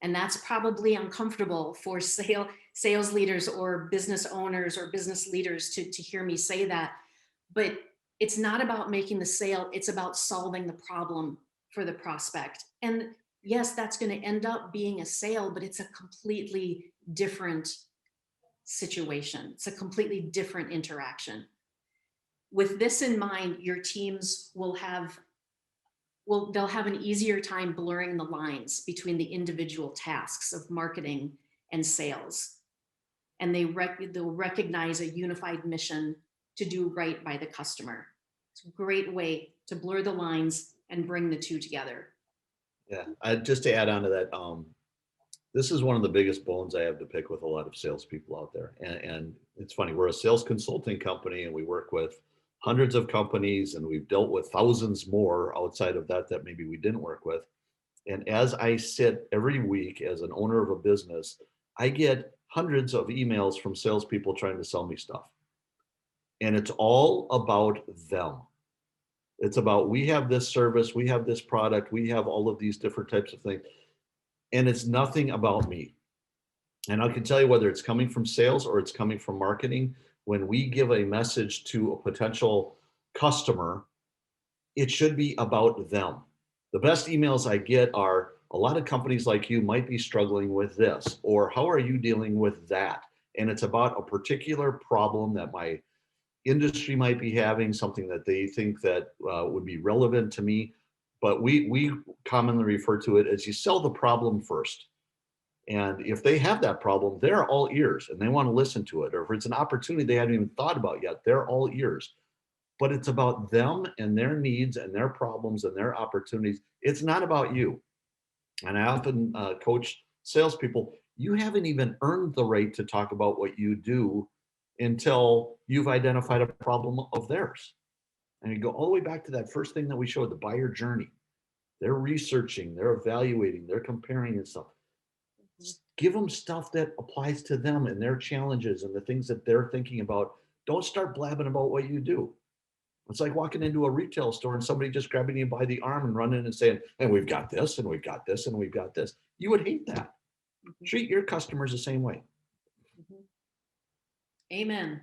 And that's probably uncomfortable for sales leaders or business owners or business leaders to hear me say that. But it's not about making the sale, it's about solving the problem for the prospect. And yes, that's going to end up being a sale, but it's a completely different situation. It's a completely different interaction. With this in mind, your teams they'll have an easier time blurring the lines between the individual tasks of marketing and sales. And they'll recognize a unified mission to do right by the customer. It's a great way to blur the lines and bring the two together. Yeah, just to add on to that, This is one of the biggest bones I have to pick with a lot of salespeople out there. And it's funny, we're a sales consulting company and we work with hundreds of companies and we've dealt with thousands more outside of that that maybe we didn't work with. And as I sit every week as an owner of a business, I get hundreds of emails from salespeople trying to sell me stuff. And it's all about them. It's about, we have this service, we have this product, we have all of these different types of things. And it's nothing about me. And I can tell you whether it's coming from sales or it's coming from marketing, when we give a message to a potential customer, it should be about them. The best emails I get are, a lot of companies like you might be struggling with this, or how are you dealing with that? And it's about a particular problem that my industry might be having, something that they think that would be relevant to me. But we commonly refer to it as, you sell the problem first. And if they have that problem, they're all ears and they want to listen to it. Or if it's an opportunity they haven't even thought about yet, they're all ears. But it's about them and their needs and their problems and their opportunities. It's not about you. And I often coach salespeople, you haven't even earned the right to talk about what you do until you've identified a problem of theirs. And you go all the way back to that first thing that we showed, the buyer journey. They're researching, they're evaluating, they're comparing and stuff. Give them stuff that applies to them and their challenges and the things that they're thinking about. Don't start blabbing about what you do. It's like walking into a retail store and somebody just grabbing you by the arm and running and saying, and we've got this, and we've got this, and we've got this. You would hate that. Treat your customers the same way. Amen.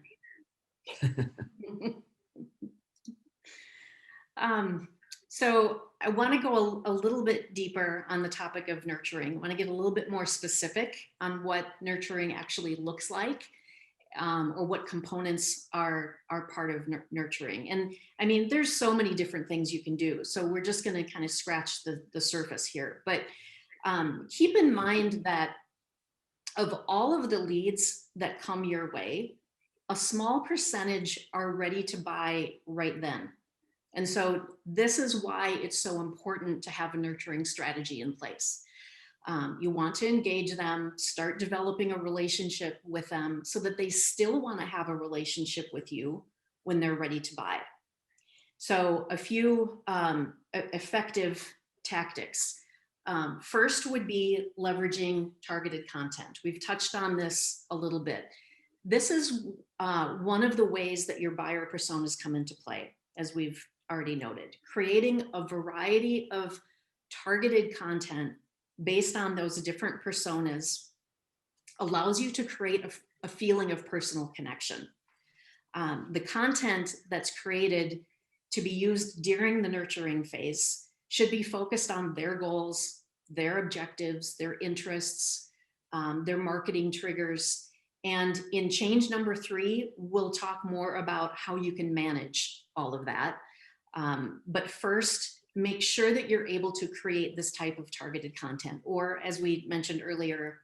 So I want to go a little bit deeper on the topic of nurturing. I want to get a little bit more specific on what nurturing actually looks like, or what components are part of nurturing. And I mean, there's so many different things you can do. So we're just going to kind of scratch the surface here. But keep in mind that of all of the leads that come your way, a small percentage are ready to buy right then. And so this is why it's so important to have a nurturing strategy in place. You want to engage them, start developing a relationship with them so that they still want to have a relationship with you when they're ready to buy. So a few effective tactics. First would be leveraging targeted content. We've touched on this a little bit. This is one of the ways that your buyer personas come into play, as we've already noted. Creating a variety of targeted content based on those different personas allows you to create a feeling of personal connection. The content that's created to be used during the nurturing phase should be focused on their goals, their objectives, their interests, their marketing triggers. And in change number 3, we'll talk more about how you can manage all of that. But first, make sure that you're able to create this type of targeted content, or as we mentioned earlier,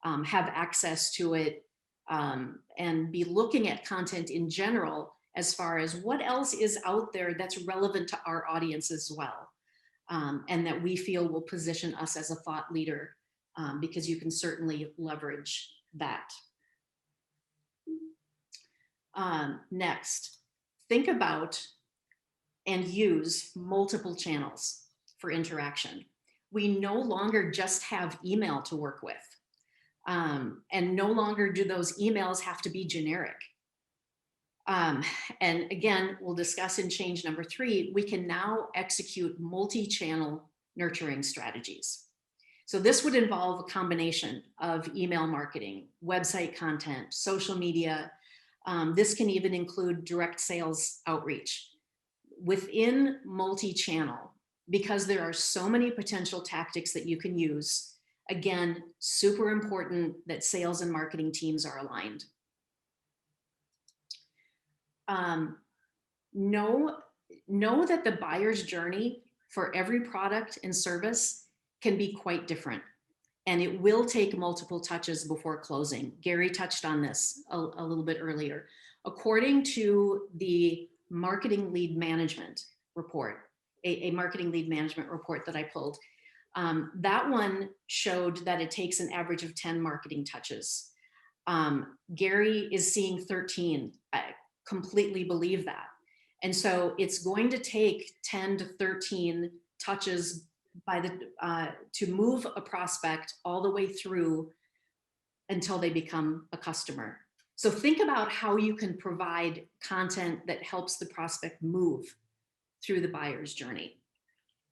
have access to it, and be looking at content in general as far as what else is out there that's relevant to our audience as well, and that we feel will position us as a thought leader, because you can certainly leverage that. Next, think about and use multiple channels for interaction. We no longer just have email to work with, and no longer do those emails have to be generic. And again, we'll discuss in change number 3, we can now execute multi-channel nurturing strategies. So this would involve a combination of email marketing, website content, social media. This can even include direct sales outreach. Within multi-channel, because there are so many potential tactics that you can use, again, super important that sales and marketing teams are aligned. Know that the buyer's journey for every product and service can be quite different, and it will take multiple touches before closing. Gary touched on this a little bit earlier. According to the marketing lead management report, a marketing lead management report that I pulled, That one showed that it takes an average of 10 marketing touches. Gary is seeing 13. I completely believe that. And so it's going to take 10 to 13 touches to move a prospect all the way through until they become a customer. So think about how you can provide content that helps the prospect move through the buyer's journey.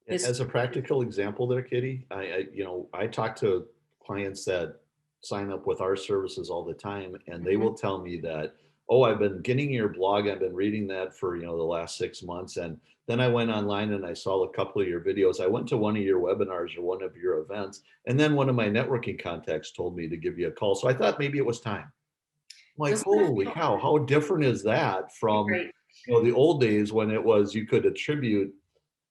As a practical example there, Kitty, I talk to clients that sign up with our services all the time, and they will tell me that, oh, I've been getting your blog, I've been reading that for, the last 6 months. And then I went online and I saw a couple of your videos. I went to one of your webinars or one of your events, and then one of my networking contacts told me to give you a call. So I thought maybe it was time. I'm like, holy cow, how different is that from, the old days when it was, you could attribute,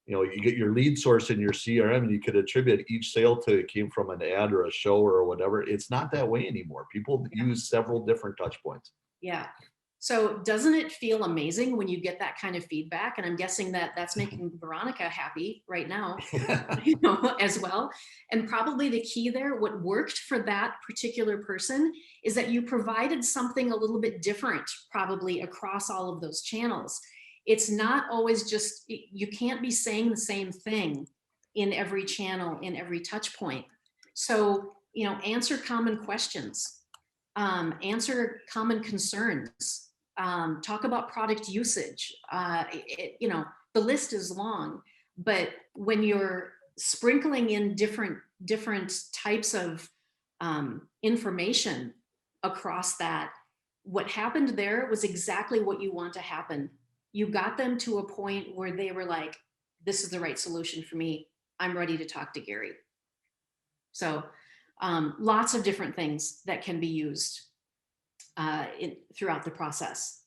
you get your lead source in your CRM and you could attribute each sale to it came from an ad or a show or whatever. It's not that way anymore. People use several different touch points. Yeah. So doesn't it feel amazing when you get that kind of feedback? And I'm guessing that that's making Veronica happy right now, as well. And probably the key there, what worked for that particular person is that you provided something a little bit different, probably across all of those channels. It's not always just, you can't be saying the same thing in every channel, in every touch point. So, answer common questions, answer common concerns, talk about product usage. The list is long, but when you're sprinkling in different types of information across that, what happened there was exactly what you want to happen. You got them to a point where they were like, this is the right solution for me. I'm ready to talk to Gary. So lots of different things that can be used throughout the process.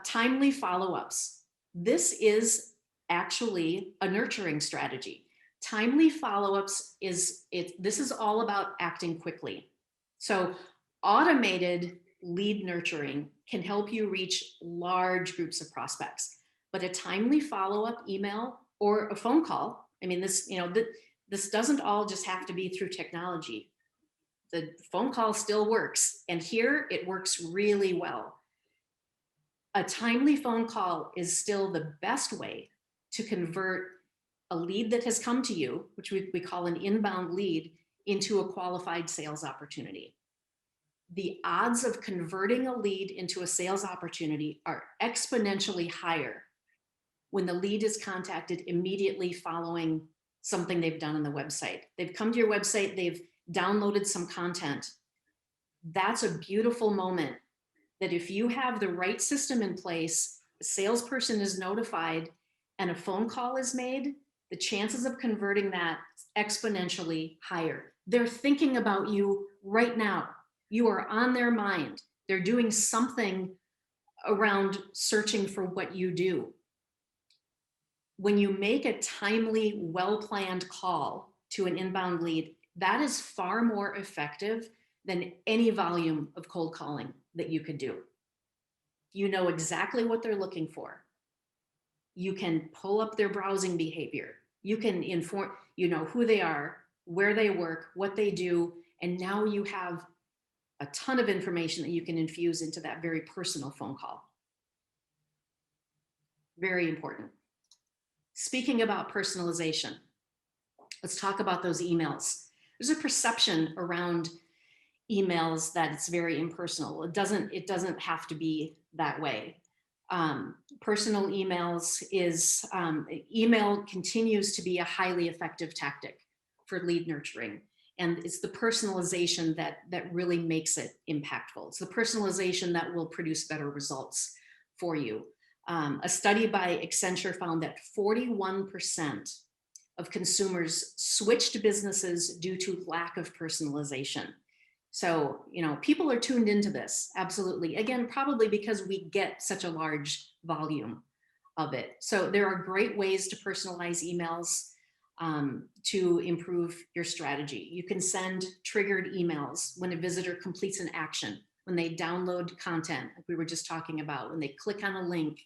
Timely follow-ups. This is actually a nurturing strategy. Timely follow-ups this is all about acting quickly. So automated lead nurturing can help you reach large groups of prospects, but a timely follow-up email or a phone call, this doesn't all just have to be through technology. The phone call still works, and here it works really well. A timely phone call is still the best way to convert a lead that has come to you, which we call an inbound lead, into a qualified sales opportunity. The odds of converting a lead into a sales opportunity are exponentially higher when the lead is contacted immediately following something they've done on the website. They've come to your website, they've downloaded some content. That's a beautiful moment that if you have the right system in place, a salesperson is notified and a phone call is made, the chances of converting that exponentially higher. They're thinking about you right now. You are on their mind. They're doing something around searching for what you do. When you make a timely, well-planned call to an inbound lead, that is far more effective than any volume of cold calling that you could do. You know exactly what they're looking for. You can pull up their browsing behavior. You can inform, who they are, where they work, what they do, and now you have a ton of information that you can infuse into that very personal phone call. Very important. Speaking about personalization, let's talk about those emails. There's a perception around emails that it's very impersonal. It doesn't have to be that way. Personal emails email continues to be a highly effective tactic for lead nurturing. And it's the personalization that really makes it impactful. It's the personalization that will produce better results for you. A study by Accenture found that 41% of consumers switched businesses due to lack of personalization. So, people are tuned into this, absolutely. Again, probably because we get such a large volume of it. So there are great ways to personalize emails to improve your strategy. You can send triggered emails when a visitor completes an action, when they download content, like we were just talking about, when they click on a link,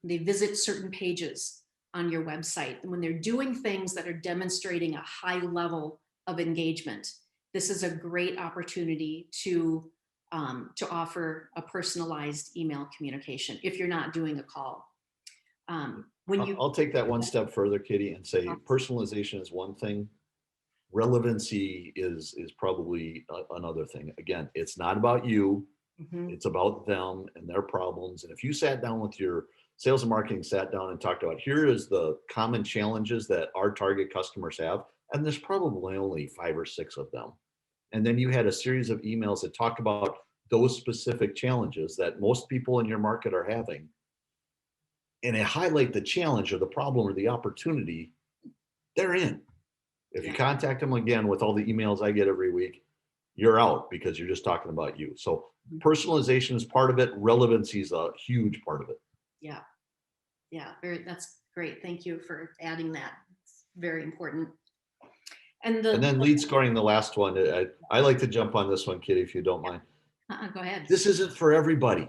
when they visit certain pages on your website, when they're doing things that are demonstrating a high level of engagement, this is a great opportunity to offer a personalized email communication if you're not doing a call. I'll take that one step further, Kitty, and say personalization is one thing. Relevancy is probably another thing. Again, it's not about you. Mm-hmm. It's about them and their problems. And if you sat down with your sales and marketing, sat down and talked about, here is the common challenges that our target customers have, and there's probably only 5 or 6 of them. And then you had a series of emails that talk about those specific challenges that most people in your market are having. And they highlight the challenge or the problem or the opportunity, they're in. If you contact them again with all the emails I get every week, you're out because you're just talking about you. So personalization is part of it. Relevancy is a huge part of it. Yeah. Yeah. That's great. Thank you for adding that. It's very important. And then lead scoring, the last one. I like to jump on this one, Kitty, if you don't mind. Go ahead. This isn't for everybody.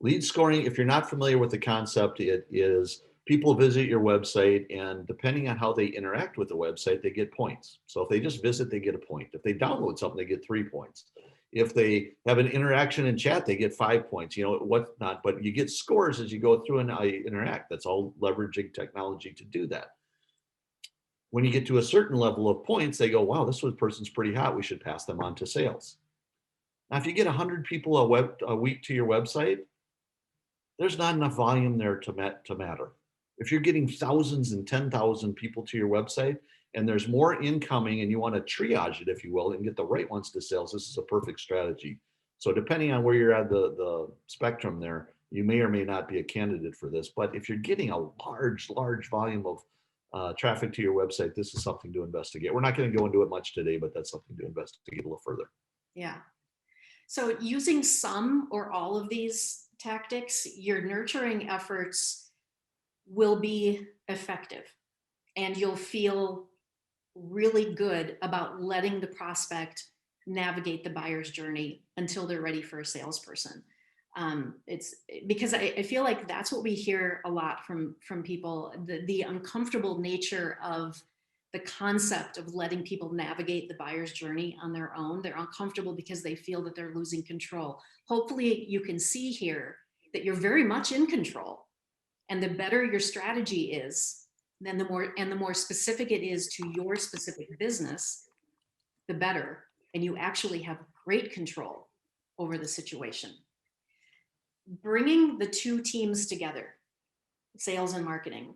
Lead scoring, if you're not familiar with the concept, it is people visit your website, and depending on how they interact with the website, they get points. So if they just visit, they get a point. If they download something, they get 3 points. If they have an interaction in chat, they get 5 points, whatnot. But you get scores as you go through and how you interact. That's all leveraging technology to do that. When you get to a certain level of points, they go, wow, this person's pretty hot. We should pass them on to sales. Now, if you get 100 people a week to your website, there's not enough volume there to matter. If you're getting thousands and 10,000 people to your website and there's more incoming and you want to triage it, if you will, and get the right ones to sales, this is a perfect strategy. So depending on where you're at the spectrum there, you may or may not be a candidate for this. But if you're getting a large volume of traffic to your website, this is something to investigate. We're not going to go into it much today, but that's something to investigate a little further. Yeah. So using some or all of these tactics, your nurturing efforts will be effective, and you'll feel really good about letting the prospect navigate the buyer's journey until they're ready for a salesperson. It's because I feel like that's what we hear a lot from people, the uncomfortable nature of the concept of letting people navigate the buyer's journey on their own. They're uncomfortable because they feel that they're losing control. Hopefully you can see here that you're very much in control, and the better your strategy is, then the more specific it is to your specific business, the better. And you actually have great control over the situation. Bringing the two teams together, sales and marketing,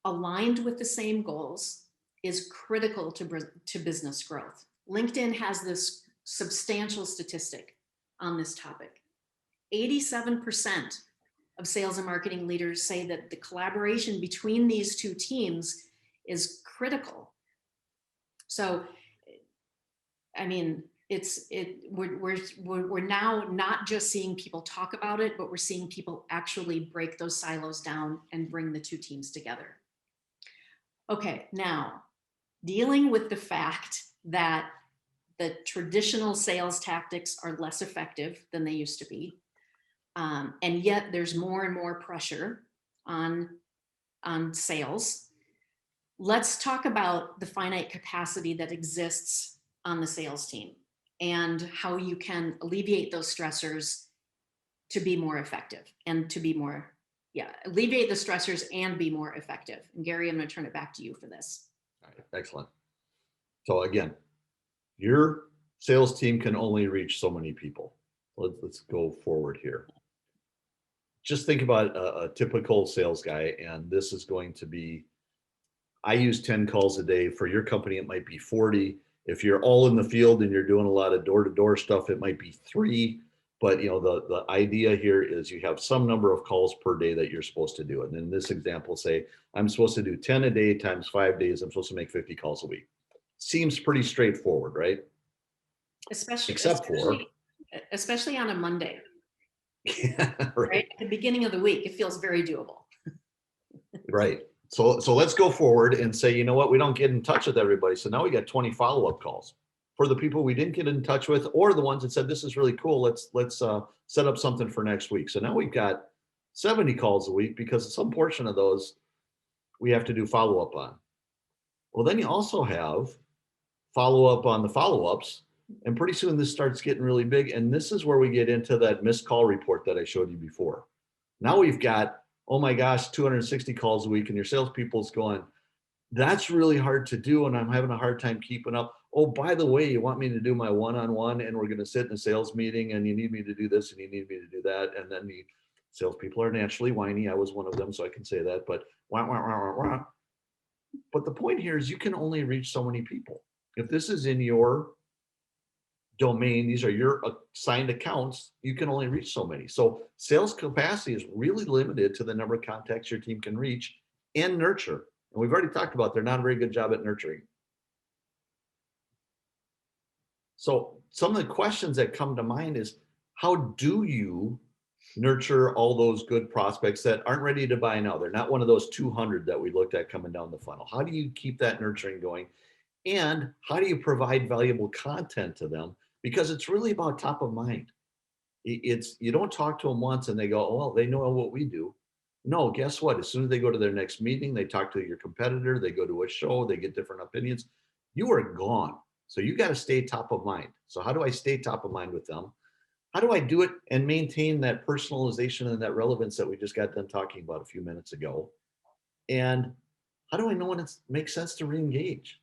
aligned with the same goals, is critical to business growth. LinkedIn has this substantial statistic on this topic. 87% of sales and marketing leaders say that the collaboration between these two teams is critical. So, I mean, we're now not just seeing people talk about it, but we're seeing people actually break those silos down and bring the two teams together. Okay, now, dealing with the fact that the traditional sales tactics are less effective than they used to be, and yet there's more and more pressure on sales. Let's talk about the finite capacity that exists on the sales team and how you can alleviate those stressors to be more effective and to be more, alleviate the stressors and be more effective. And Gary, I'm going to turn it back to you for this. All right, excellent. So again, your sales team can only reach so many people. Let's go forward here. Just think about a typical sales guy, and this is going to be, I use 10 calls a day. For your company, it might be 40. If you're all in the field and you're doing a lot of door-to-door stuff, it might be 3. But the idea here is you have some number of calls per day that you're supposed to do. And in this example, say, I'm supposed to do 10 a day times 5 days. I'm supposed to make 50 calls a week. Seems pretty straightforward, right? Especially on a Monday. Yeah, right. At the beginning of the week, it feels very doable. Right. So let's go forward and say, you know what, we don't get in touch with everybody. So now we got 20 follow-up calls for the people we didn't get in touch with, or the ones that said, this is really cool. Let's set up something for next week. So now we've got 70 calls a week because some portion of those we have to do follow-up on. Well, then you also have follow-up on the follow-ups, and pretty soon this starts getting really big. And this is where we get into that missed call report that I showed you before. Now we've got, oh my gosh, 260 calls a week, and your salespeople's going, that's really hard to do, and I'm having a hard time keeping up. Oh, by the way, you want me to do my one-on-one, and we're going to sit in a sales meeting, and you need me to do this, and you need me to do that. And then the salespeople are naturally whiny. I was one of them, so I can say that. But wah, wah, wah, wah, wah. But the point here is you can only reach so many people. If this is in your domain, these are your assigned accounts, you can only reach so many. So sales capacity is really limited to the number of contacts your team can reach and nurture. And we've already talked about they're not a very good job at nurturing. So some of the questions that come to mind is, how do you nurture all those good prospects that aren't ready to buy now? They're not one of those 200 that we looked at coming down the funnel. How do you keep that nurturing going? And how do you provide valuable content to them? Because it's really about top of mind. It's, you don't talk to them once and they go, oh, well, they know what we do. No, guess what? As soon as they go to their next meeting, they talk to your competitor, they go to a show, they get different opinions. You are gone. So you got to stay top of mind. So how do I stay top of mind with them? How do I do it and maintain that personalization and that relevance that we just got done talking about a few minutes ago? And how do I know when it makes sense to re-engage?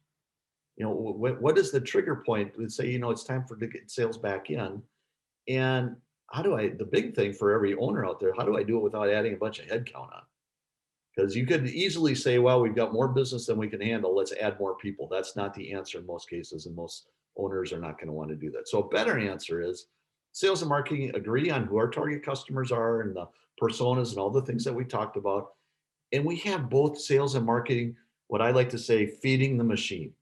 You know, what is the trigger point? Let's say, you know, it's time to get sales back in. And how do I, the big thing for every owner out there, how do I do it without adding a bunch of headcount on? Because you could easily say, well, we've got more business than we can handle. Let's add more people. That's not the answer in most cases, and most owners are not going to want to do that. So a better answer is sales and marketing agree on who our target customers are and the personas and all the things that we talked about. And we have both sales and marketing, what I like to say, feeding the machine.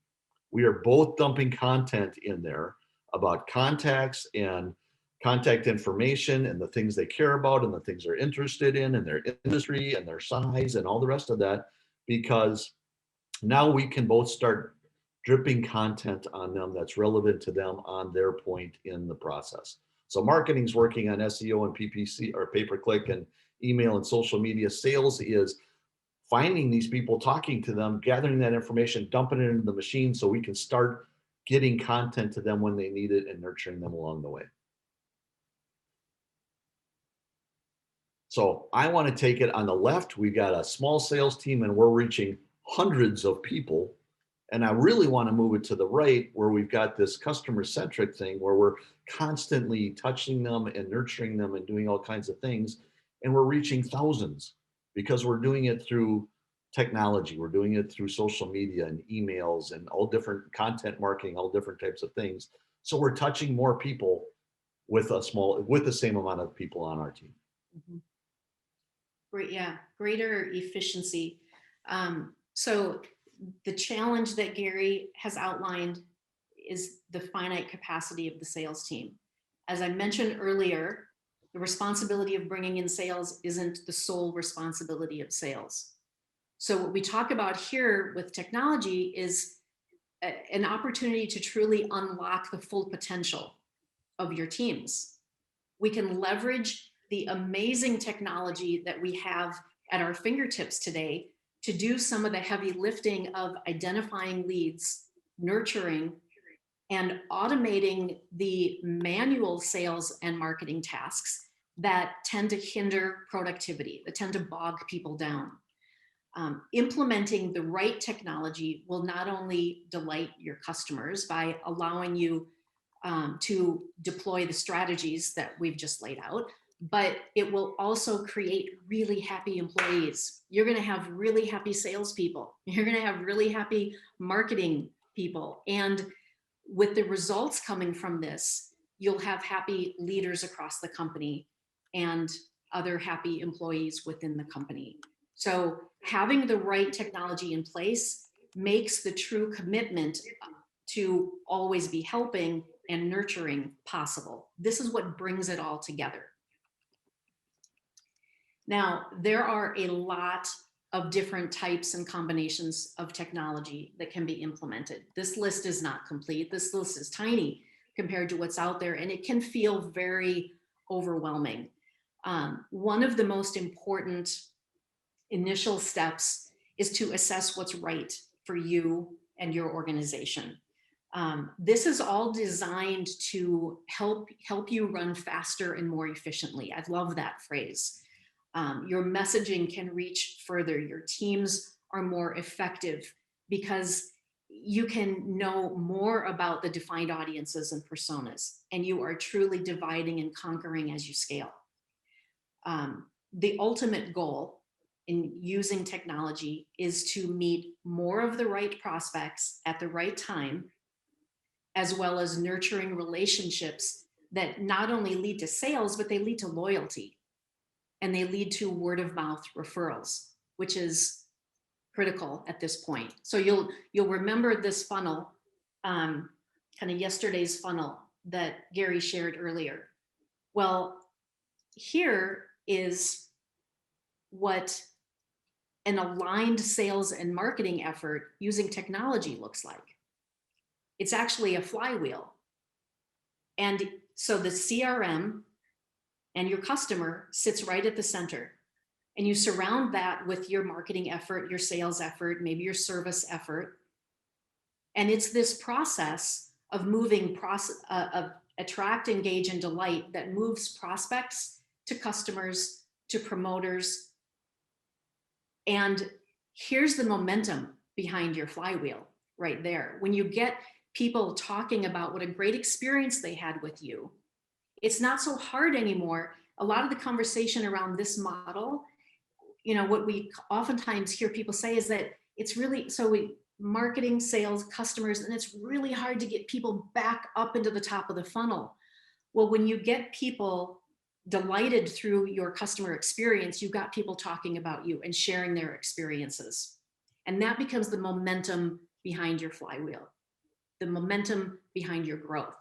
We are both dumping content in there about contacts and contact information and the things they care about and the things they're interested in and their industry and their size and all the rest of that, because now we can both start dripping content on them that's relevant to them on their point in the process. So marketing's working on SEO and PPC or pay-per-click and email and social media. Sales is finding these people, talking to them, gathering that information, dumping it into the machine so we can start getting content to them when they need it and nurturing them along the way. So I want to take it on the left. We've got a small sales team and we're reaching hundreds of people. And I really want to move it to the right where we've got this customer centric thing where we're constantly touching them and nurturing them and doing all kinds of things. And we're reaching thousands because we're doing it through technology. We're doing it through social media and emails and all different content marketing, all different types of things. So we're touching more people with the same amount of people on our team. Mm-hmm. Great, yeah, greater efficiency. So the challenge that Gary has outlined is the finite capacity of the sales team. As I mentioned earlier, the responsibility of bringing in sales isn't the sole responsibility of sales. So what we talk about here with technology is an opportunity to truly unlock the full potential of your teams. We can leverage the amazing technology that we have at our fingertips today to do some of the heavy lifting of identifying leads, nurturing, and automating the manual sales and marketing tasks that tend to hinder productivity, that tend to bog people down. Implementing the right technology will not only delight your customers by allowing you to deploy the strategies that we've just laid out, but it will also create really happy employees. You're going to have really happy salespeople. You're going to have really happy marketing people. And with the results coming from this, you'll have happy leaders across the company and other happy employees within the company. So having the right technology in place makes the true commitment to always be helping and nurturing possible. This is what brings it all together. Now, there are a lot of different types and combinations of technology that can be implemented. This list is not complete. This list is tiny compared to what's out there, and it can feel very overwhelming. One of the most important initial steps is to assess what's right for you and your organization. This is all designed to help you run faster and more efficiently. I love that phrase. Your messaging can reach further. Your teams are more effective because you can know more about the defined audiences and personas, and you are truly dividing and conquering as you scale. The ultimate goal in using technology is to meet more of the right prospects at the right time, as well as nurturing relationships that not only lead to sales, but they lead to loyalty and they lead to word of mouth referrals, which is critical at this point. So you'll remember this funnel, kind of yesterday's funnel that Gary shared earlier. Well, here is what an aligned sales and marketing effort using technology looks like. It's actually a flywheel. And so the CRM and your customer sits right at the center. And you surround that with your marketing effort, your sales effort, maybe your service effort. And it's this process of moving, of attract, engage, and delight that moves prospects to customers, to promoters. And here's the momentum behind your flywheel right there. When you get people talking about what a great experience they had with you, it's not so hard anymore. A lot of the conversation around this model, what we oftentimes hear people say is that it's really, marketing, sales, customers, and it's really hard to get people back up into the top of the funnel. Well, when you get people delighted through your customer experience, you've got people talking about you and sharing their experiences. And that becomes the momentum behind your flywheel, the momentum behind your growth.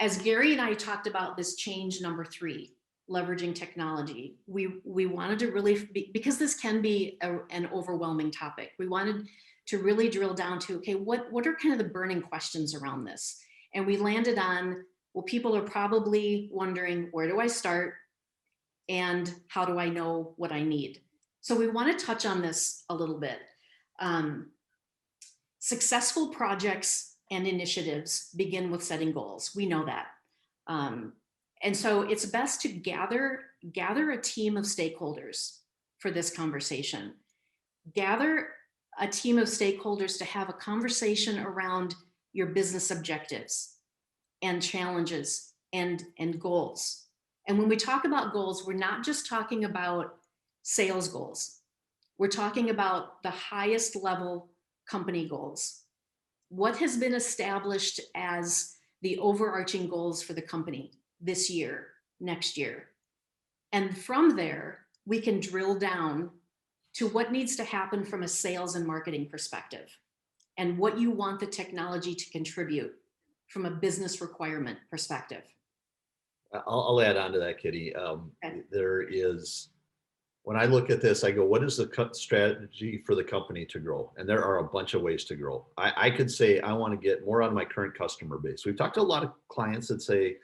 As Gary and I talked about this change number 3, leveraging technology, we wanted to really, because this can be an overwhelming topic, we wanted to really drill down to, okay, what are kind of the burning questions around this? And we landed on, well, people are probably wondering, where do I start? And how do I know what I need? So we want to touch on this a little bit. Successful projects and initiatives begin with setting goals. We know that. And so it's best to gather a team of stakeholders for this conversation. Gather a team of stakeholders to have a conversation around your business objectives and challenges and goals. And when we talk about goals, we're not just talking about sales goals. We're talking about the highest level company goals. What has been established as the overarching goals for the company this year, next year? And from there, we can drill down to what needs to happen from a sales and marketing perspective and what you want the technology to contribute from a business requirement perspective. I'll add on to that, Kitty. Okay. There is, when I look at this, I go, what is the strategy for the company to grow? And there are a bunch of ways to grow. I could say, I want to get more out of my current customer base. We've talked to a lot of clients that say,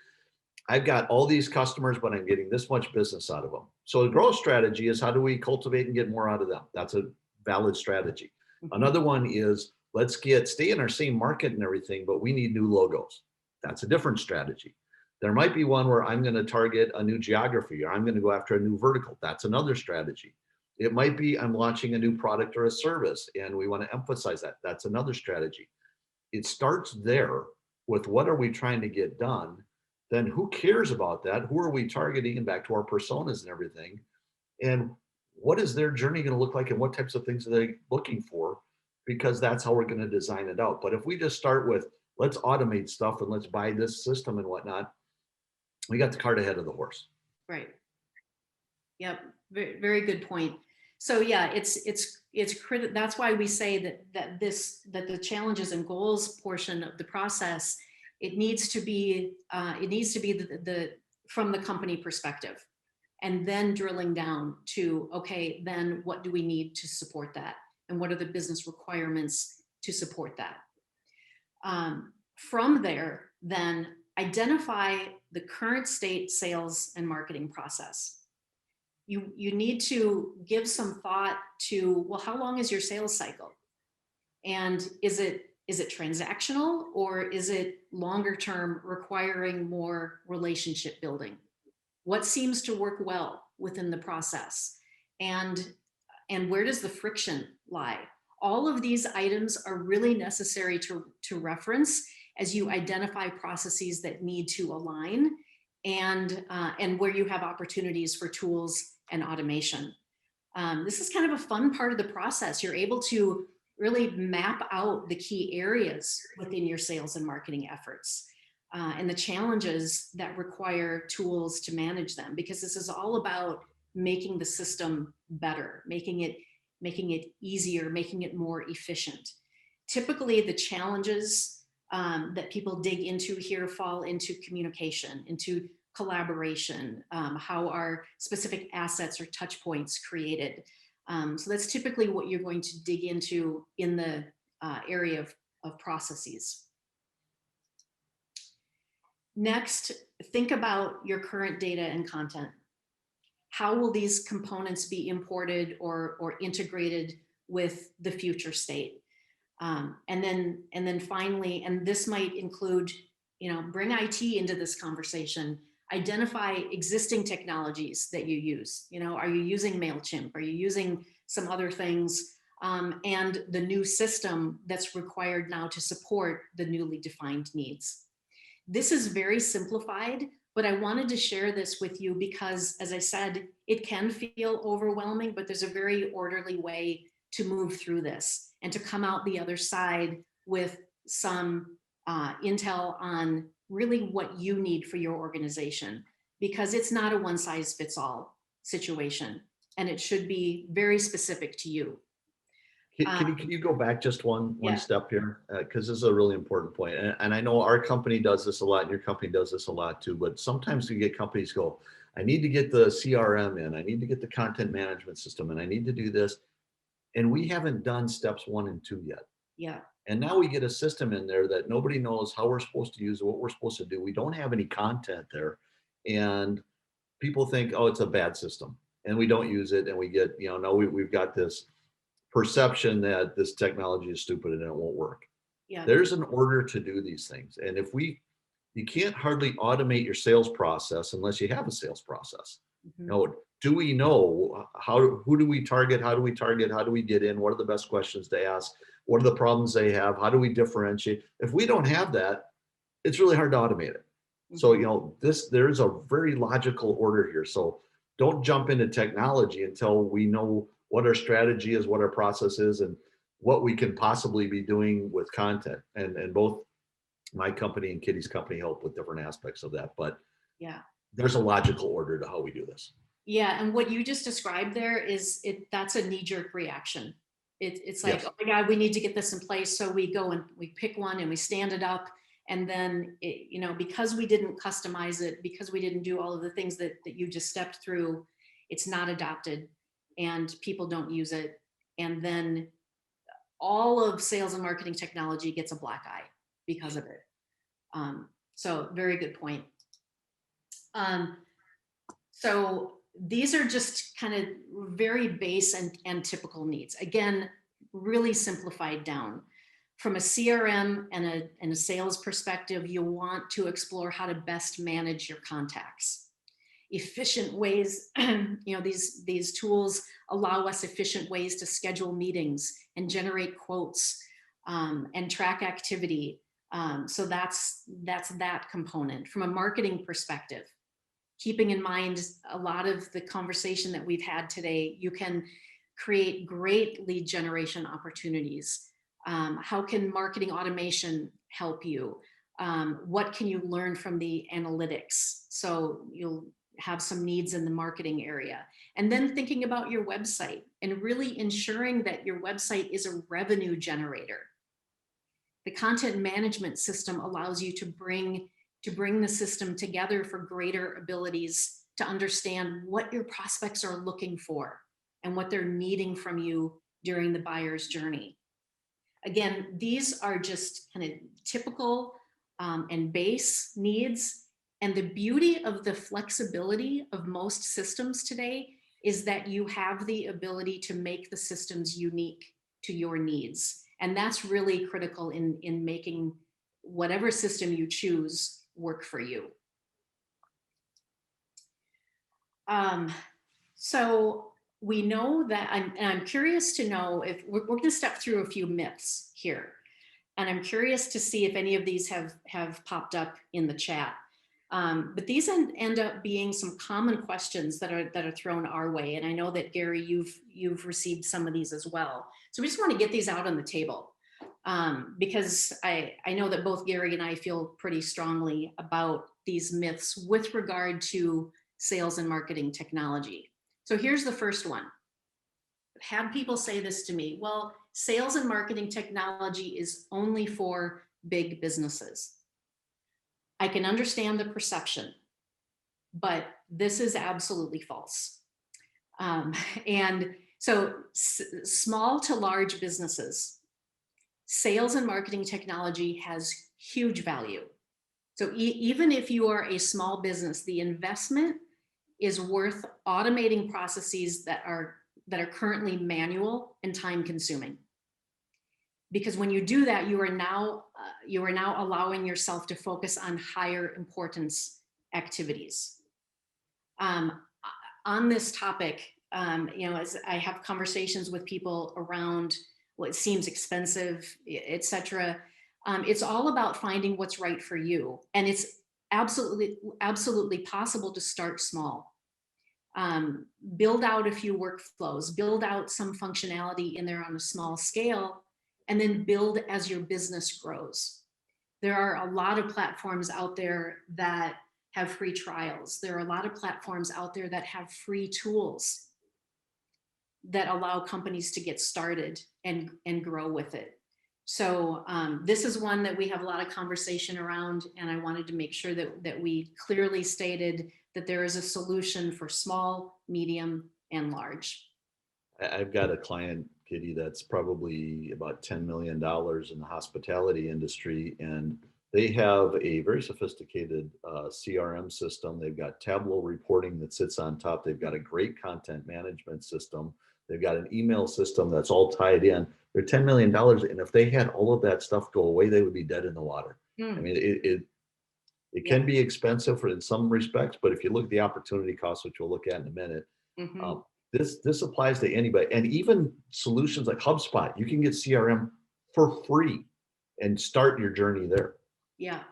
I've got all these customers, but I'm getting this much business out of them. So the growth strategy is, how do we cultivate and get more out of them? That's a valid strategy. Another one is, let's stay in our same market and everything, but we need new logos. That's a different strategy. There might be one where I'm going to target a new geography, or I'm going to go after a new vertical. That's another strategy. It might be I'm launching a new product or a service and we want to emphasize that. That's another strategy. It starts there with, what are we trying to get done? Then who cares about that? Who are we targeting? And back to our personas and everything. And what is their journey going to look like? And what types of things are they looking for? Because that's how we're going to design it out. But if we just start with, let's automate stuff and let's buy this system and whatnot, we got the cart ahead of the horse. Right. Yep. Very, very good point. So yeah, it's critical. That's why we say that the challenges and goals portion of the process, it needs to be the from the company perspective, and then drilling down to, okay, then what do we need to support that, and what are the business requirements to support that? From there, then identify the current state sales and marketing process. you need to give some thought to, well, how long is your sales cycle? And is it transactional, or is it longer term, requiring more relationship building? What seems to work well within the process? And where does the friction lie? All of these items are really necessary to reference as you identify processes that need to align, and where you have opportunities for tools and automation. This is kind of a fun part of the process. You're able to really map out the key areas within your sales and marketing efforts, and the challenges that require tools to manage them, because this is all about making the system better, making it easier, making it more efficient. Typically, the challenges that people dig into here fall into communication, into collaboration, how are specific assets or touch points created. So that's typically what you're going to dig into in the area of processes. Next, think about your current data and content. How will these components be imported or integrated with the future state? And then finally, and this might include, bring IT into this conversation. Identify existing technologies that you use. Are you using MailChimp? Are you using some other things? And the new system that's required now to support the newly defined needs. This is very simplified, but I wanted to share this with you because, as I said, it can feel overwhelming, but there's a very orderly way to move through this and to come out the other side with some intel on really what you need for your organization, because it's not a one-size-fits-all situation, and it should be very specific to you. Can you go back just one Yeah. step here? Because this is a really important point. And I know our company does this a lot, and your company does this a lot too. But sometimes we get companies go, I need to get the CRM in, I need to get the content management system, and I need to do this. And we haven't done steps 1 and 2 yet. Yeah. And now we get a system in there that nobody knows how we're supposed to use it, what we're supposed to do. We don't have any content there. And people think, oh, it's a bad system. And we don't use it. And we get, no, we've got this perception that this technology is stupid and it won't work. Yeah. There's an order to do these things. And you can't hardly automate your sales process unless you have a sales process. Mm-hmm. Do we know who do we target? How do we target? How do we get in? What are the best questions to ask? What are the problems they have? How do we differentiate? If we don't have that, it's really hard to automate it. Mm-hmm. So, there's a very logical order here. So don't jump into technology until we know what our strategy is, what our process is, and what we can possibly be doing with content. And both my company and Kitty's company help with different aspects of that. But yeah, there's a logical order to how we do this. Yeah, and what you just described there that's a knee-jerk reaction. It's like, yes. Oh my God, we need to get this in place. So we go and we pick one and we stand it up. And then, because we didn't customize it, because we didn't do all of the things that you just stepped through, it's not adopted and people don't use it. And then all of sales and marketing technology gets a black eye because of it. So very good point. So these are just kind of very base and typical needs. Again, really simplified down. From a CRM and a sales perspective, you want to explore how to best manage your contacts. Efficient ways, these tools allow us efficient ways to schedule meetings and generate quotes and track activity. So that's that component. From a marketing perspective, keeping in mind a lot of the conversation that we've had today, you can create great lead generation opportunities. How can marketing automation help you? What can you learn from the analytics? So you'll have some needs in the marketing area. And then thinking about your website and really ensuring that your website is a revenue generator. The content management system allows you to bring the system together for greater abilities to understand what your prospects are looking for and what they're needing from you during the buyer's journey. Again, these are just kind of typical and base needs. And the beauty of the flexibility of most systems today is that you have the ability to make the systems unique to your needs. And that's really critical in making whatever system you choose work for you. So we know that, I'm curious to know if we're going to step through a few myths here. And I'm curious to see if any of these have popped up in the chat. But these end up being some common questions that are thrown our way. And I know that, Gary, you've received some of these as well. So we just want to get these out on the table, because I know that both Gary and I feel pretty strongly about these myths with regard to sales and marketing technology. So here's the first one. I've had people say this to me: well, sales and marketing technology is only for big businesses. I can understand the perception, but this is absolutely false. And so small to large businesses, sales and marketing technology has huge value. So even if you are a small business, the investment is worth automating processes that are currently manual and time consuming. Because when you do that, you are now allowing yourself to focus on higher importance activities. On this topic, as I have conversations with people around what seems expensive, etc., it's all about finding what's right for you, and it's absolutely possible to start small. Build out a few workflows, build out some functionality in there on a small scale, and then build as your business grows. There are a lot of platforms out there that have free trials. There are a lot of platforms out there that have free tools that allow companies to get started and grow with it. So this is one that we have a lot of conversation around, and I wanted to make sure that we clearly stated that there is a solution for small, medium, and large. I've got a client, Kitty, that's probably about $10 million in the hospitality industry, and they have a very sophisticated CRM system. They've got Tableau reporting that sits on top. They've got a great content management system. They've got an email system that's all tied in. They're $10 million, and if they had all of that stuff go away, they would be dead in the water. I mean, it can be expensive in some respects, but if you look at the opportunity cost, which we'll look at in a minute, this applies to anybody. And even solutions like HubSpot, you can get CRM for free and start your journey there. Yeah,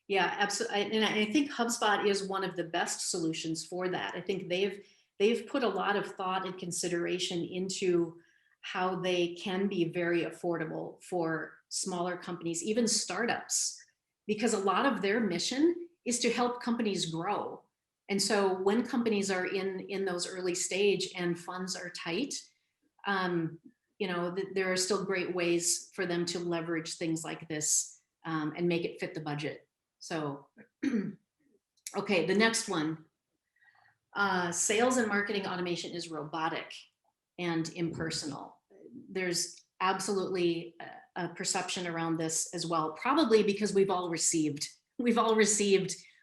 absolutely. And I think HubSpot is one of the best solutions for that. I think they've put a lot of thought and consideration into how they can be very affordable for smaller companies, even startups, because a lot of their mission is to help companies grow. And so when companies are in those early stage and funds are tight, there are still great ways for them to leverage things like this and make it fit the budget. So, okay, the next one. Sales and marketing automation is robotic and impersonal. There's absolutely a perception around this as well, probably because we've all received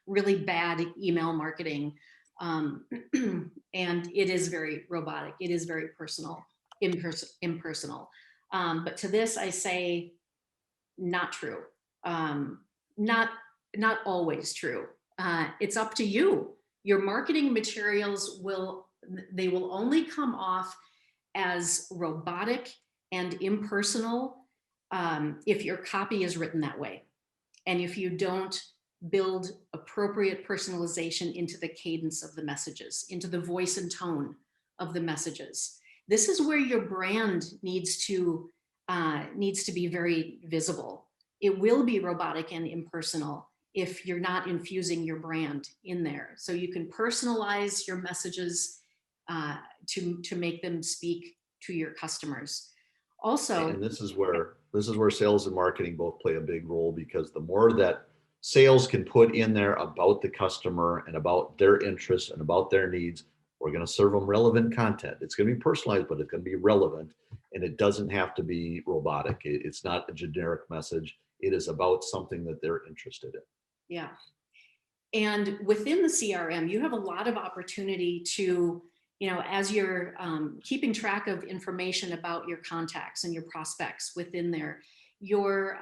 really bad email marketing, and it is very robotic. It is very impersonal. But to this, I say, not true. Not always true. It's up to you. Your marketing materials will only come off as robotic and impersonal if your copy is written that way, and if you don't build appropriate personalization into the cadence of the messages, into the voice and tone of the messages. This is where your brand needs to be very visible. It will be robotic and impersonal if you're not infusing your brand in there. So you can personalize your messages to make them speak to your customers. Also, and this is where sales and marketing both play a big role, because the more that sales can put in there about the customer and about their interests and about their needs, we're going to serve them relevant content. It's going to be personalized, but it's going to be relevant, and it doesn't have to be robotic. It's not a generic message. It is about something that they're interested in. Yeah. And within the CRM, you have a lot of opportunity to as you're keeping track of information about your contacts and your prospects within there, you're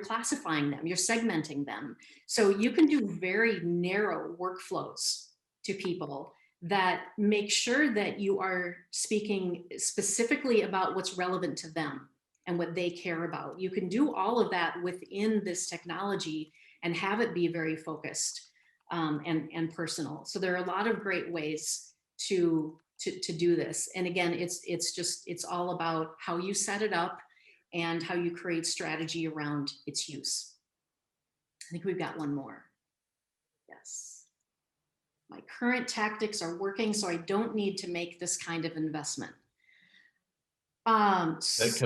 classifying them, you're segmenting them. So you can do very narrow workflows to people that make sure that you are speaking specifically about what's relevant to them and what they care about. You can do all of that within this technology and have it be very focused and personal. So there are a lot of great ways to do this. And again, it's all about how you set it up and how you create strategy around its use. I think we've got one more. Yes. My current tactics are working, so I don't need to make this kind of investment. Can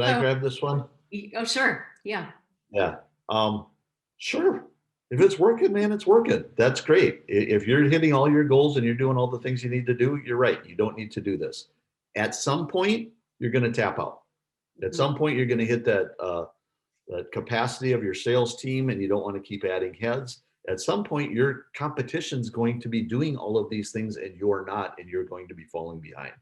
I grab this one? Oh, sure. Yeah. Yeah. Sure. If it's working, man, it's working. That's great. If you're hitting all your goals and you're doing all the things you need to do, you're right. You don't need to do this. At some point, you're going to tap out. At some point, you're going to hit that capacity of your sales team, and you don't want to keep adding heads. At some point, your competition's going to be doing all of these things, and you're not, and you're going to be falling behind.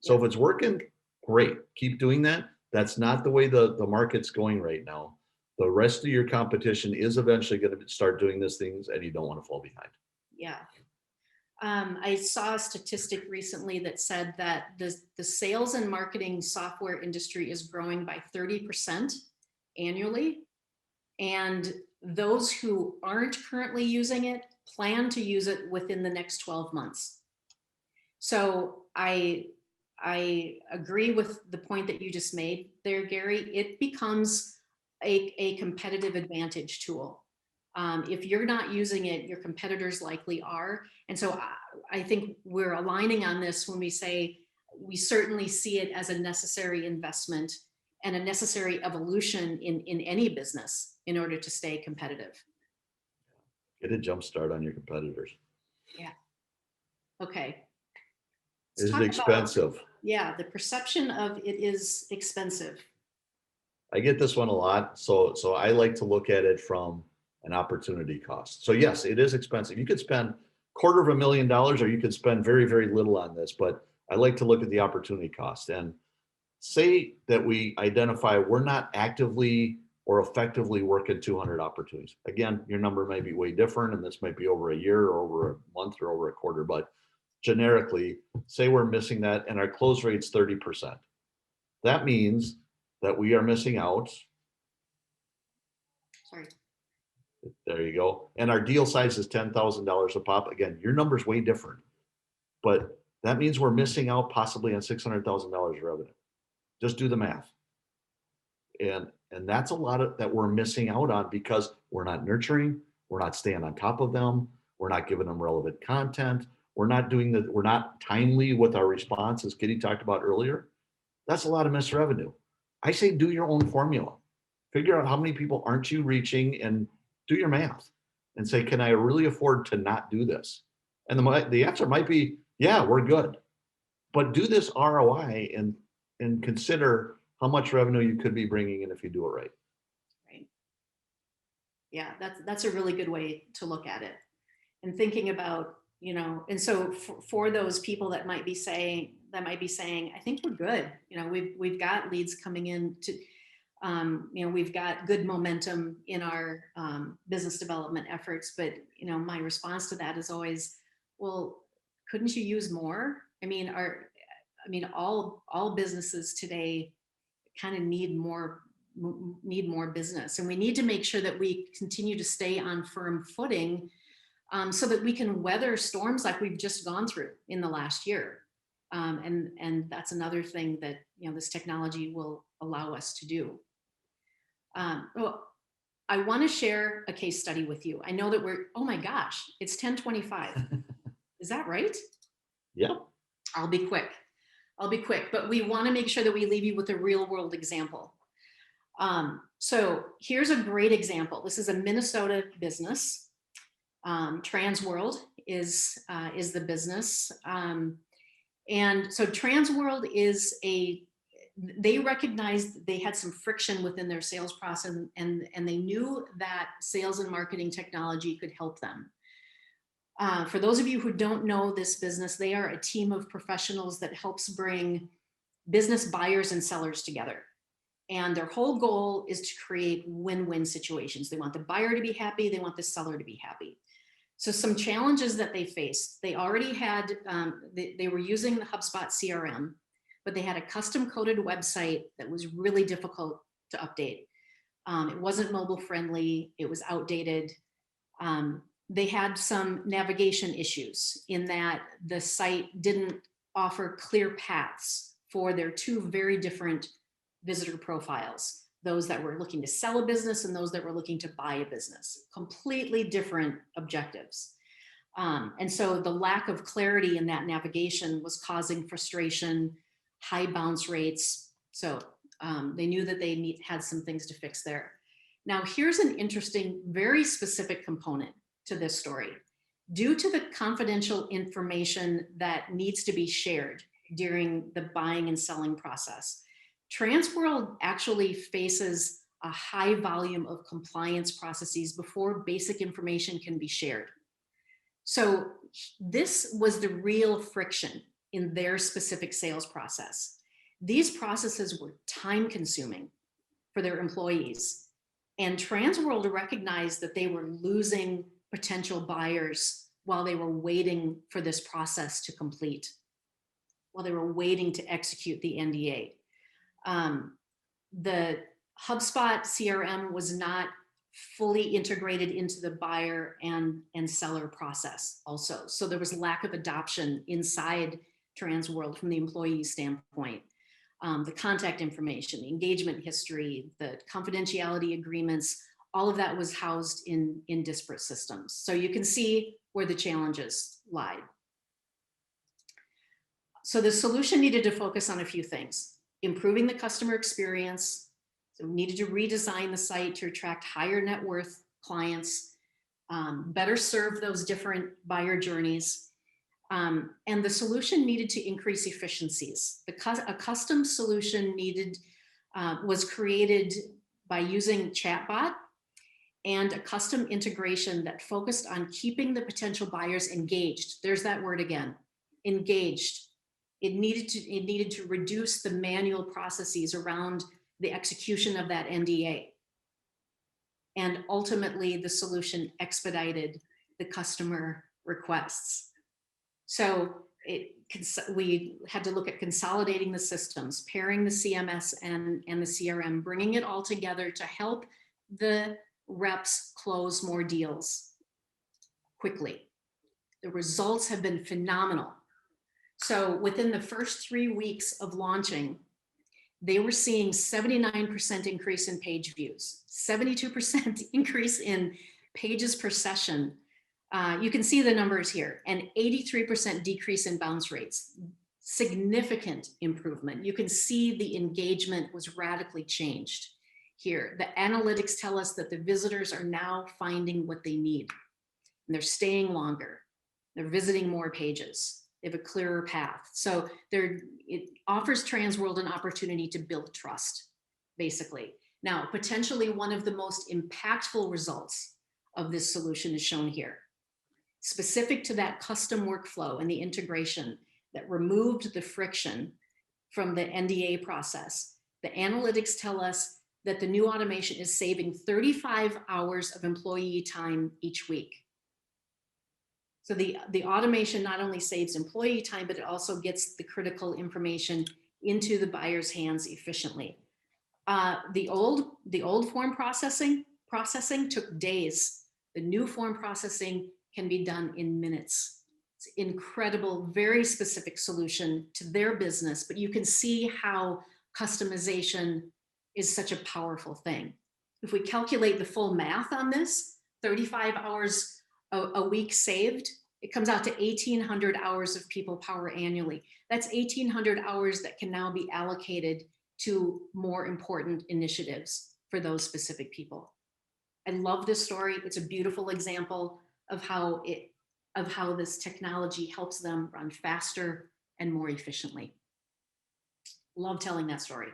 So if it's working, great. Keep doing that. That's not the way the market's going right now. The rest of your competition is eventually going to start doing these things, and you don't want to fall behind. Yeah. I saw a statistic recently that said that the sales and marketing software industry is growing by 30% annually. And those who aren't currently using it plan to use it within the next 12 months. So I agree with the point that you just made there, Gary. It becomes a competitive advantage tool. If you're not using it, your competitors likely are. And so I think we're aligning on this when we say we certainly see it as a necessary investment and a necessary evolution in any business in order to stay competitive. Get a jump start on your competitors. Yeah. Okay. Is it expensive? Yeah, the perception of it is expensive. I get this one a lot. So I like to look at it from an opportunity cost. So yes, it is expensive. You could spend $250,000 or you could spend very, very little on this, but I like to look at the opportunity cost. And say that we identify we're not actively or effectively working 200 opportunities. Again, your number may be way different, and this might be over a year or over a month or over a quarter, but generically, say we're missing that and our close rate's 30%. That means that we are missing out. Sorry. There you go. And our deal size is $10,000 a pop. Again, your number's way different, but that means we're missing out possibly on $600,000 of revenue. Just do the math. And that's a lot of that we're missing out on because we're not nurturing, we're not staying on top of them, we're not giving them relevant content, we're not timely with our response, as Kitty talked about earlier. That's a lot of missed revenue. I say do your own formula. Figure out how many people aren't you reaching and do your math and say, can I really afford to not do this? And the answer might be, yeah, we're good. But do this ROI and consider how much revenue you could be bringing in if you do it right. Right. Yeah, that's a really good way to look at it. And thinking about, and so for those people that might be saying, I think we're good. We've got leads coming in to, we've got good momentum in our business development efforts. But, my response to that is always, well, couldn't you use more? All businesses today kind of need more business, and we need to make sure that we continue to stay on firm footing so that we can weather storms like we've just gone through in the last year. And that's another thing that this technology will allow us to do. Well, I want to share a case study with you. I know that oh my gosh, it's 10:25. Is that right? Yeah. I'll be quick, but we want to make sure that we leave you with a real world example. So here's a great example. This is a Minnesota business. Transworld is the business. And so Transworld they recognized they had some friction within their sales process, and they knew that sales and marketing technology could help them. For those of you who don't know this business, they are a team of professionals that helps bring business buyers and sellers together. And their whole goal is to create win-win situations. They want the buyer to be happy. They want the seller to be happy. So some challenges that they faced, they already had, they were using the HubSpot CRM, but they had a custom coded website that was really difficult to update. It wasn't mobile friendly. It was outdated. They had some navigation issues in that the site didn't offer clear paths for their two very different visitor profiles, those that were looking to sell a business and those that were looking to buy a business, completely different objectives. And so the lack of clarity in that navigation was causing frustration, high bounce rates. So they knew that they had some things to fix there. Now, here's an interesting, very specific component to this story. Due to the confidential information that needs to be shared during the buying and selling process, Transworld actually faces a high volume of compliance processes before basic information can be shared. So this was the real friction in their specific sales process. These processes were time consuming for their employees, and Transworld recognized that they were losing potential buyers while they were waiting for this process to complete, while they were waiting to execute the NDA. The HubSpot CRM was not fully integrated into the buyer and seller process also. So there was lack of adoption inside Transworld from the employee standpoint. The contact information, the engagement history, the confidentiality agreements, all of that was housed in disparate systems. So you can see where the challenges lie. So the solution needed to focus on a few things: improving the customer experience. So we needed to redesign the site to attract higher net worth clients, better serve those different buyer journeys. And the solution needed to increase efficiencies. A custom solution was created by using chatbot and a custom integration that focused on keeping the potential buyers engaged. There's that word again, engaged. It needed to reduce the manual processes around the execution of that NDA. And ultimately, the solution expedited the customer requests. So we had to look at consolidating the systems, pairing the CMS and the CRM, bringing it all together to help the reps close more deals quickly. The results have been phenomenal. So within the first 3 weeks of launching, they were seeing 79% increase in page views, 72% increase in pages per session. You can see the numbers here, and 83% decrease in bounce rates. Significant improvement. You can see the engagement was radically changed here. The analytics tell us that the visitors are now finding what they need, and they're staying longer. They're visiting more pages. They have a clearer path. So it offers Transworld an opportunity to build trust, basically. Now, potentially one of the most impactful results of this solution is shown here. Specific to that custom workflow and the integration that removed the friction from the NDA process, the analytics tell us that the new automation is saving 35 hours of employee time each week. So the automation not only saves employee time, but it also gets the critical information into the buyer's hands efficiently. The old form processing took days. The new form processing can be done in minutes. It's an incredible, very specific solution to their business, but you can see how customization is such a powerful thing. If we calculate the full math on this, 35 hours a week saved, it comes out to 1,800 hours of people power annually. That's 1,800 hours that can now be allocated to more important initiatives for those specific people. I love this story. It's a beautiful example of how this technology helps them run faster and more efficiently. Love telling that story.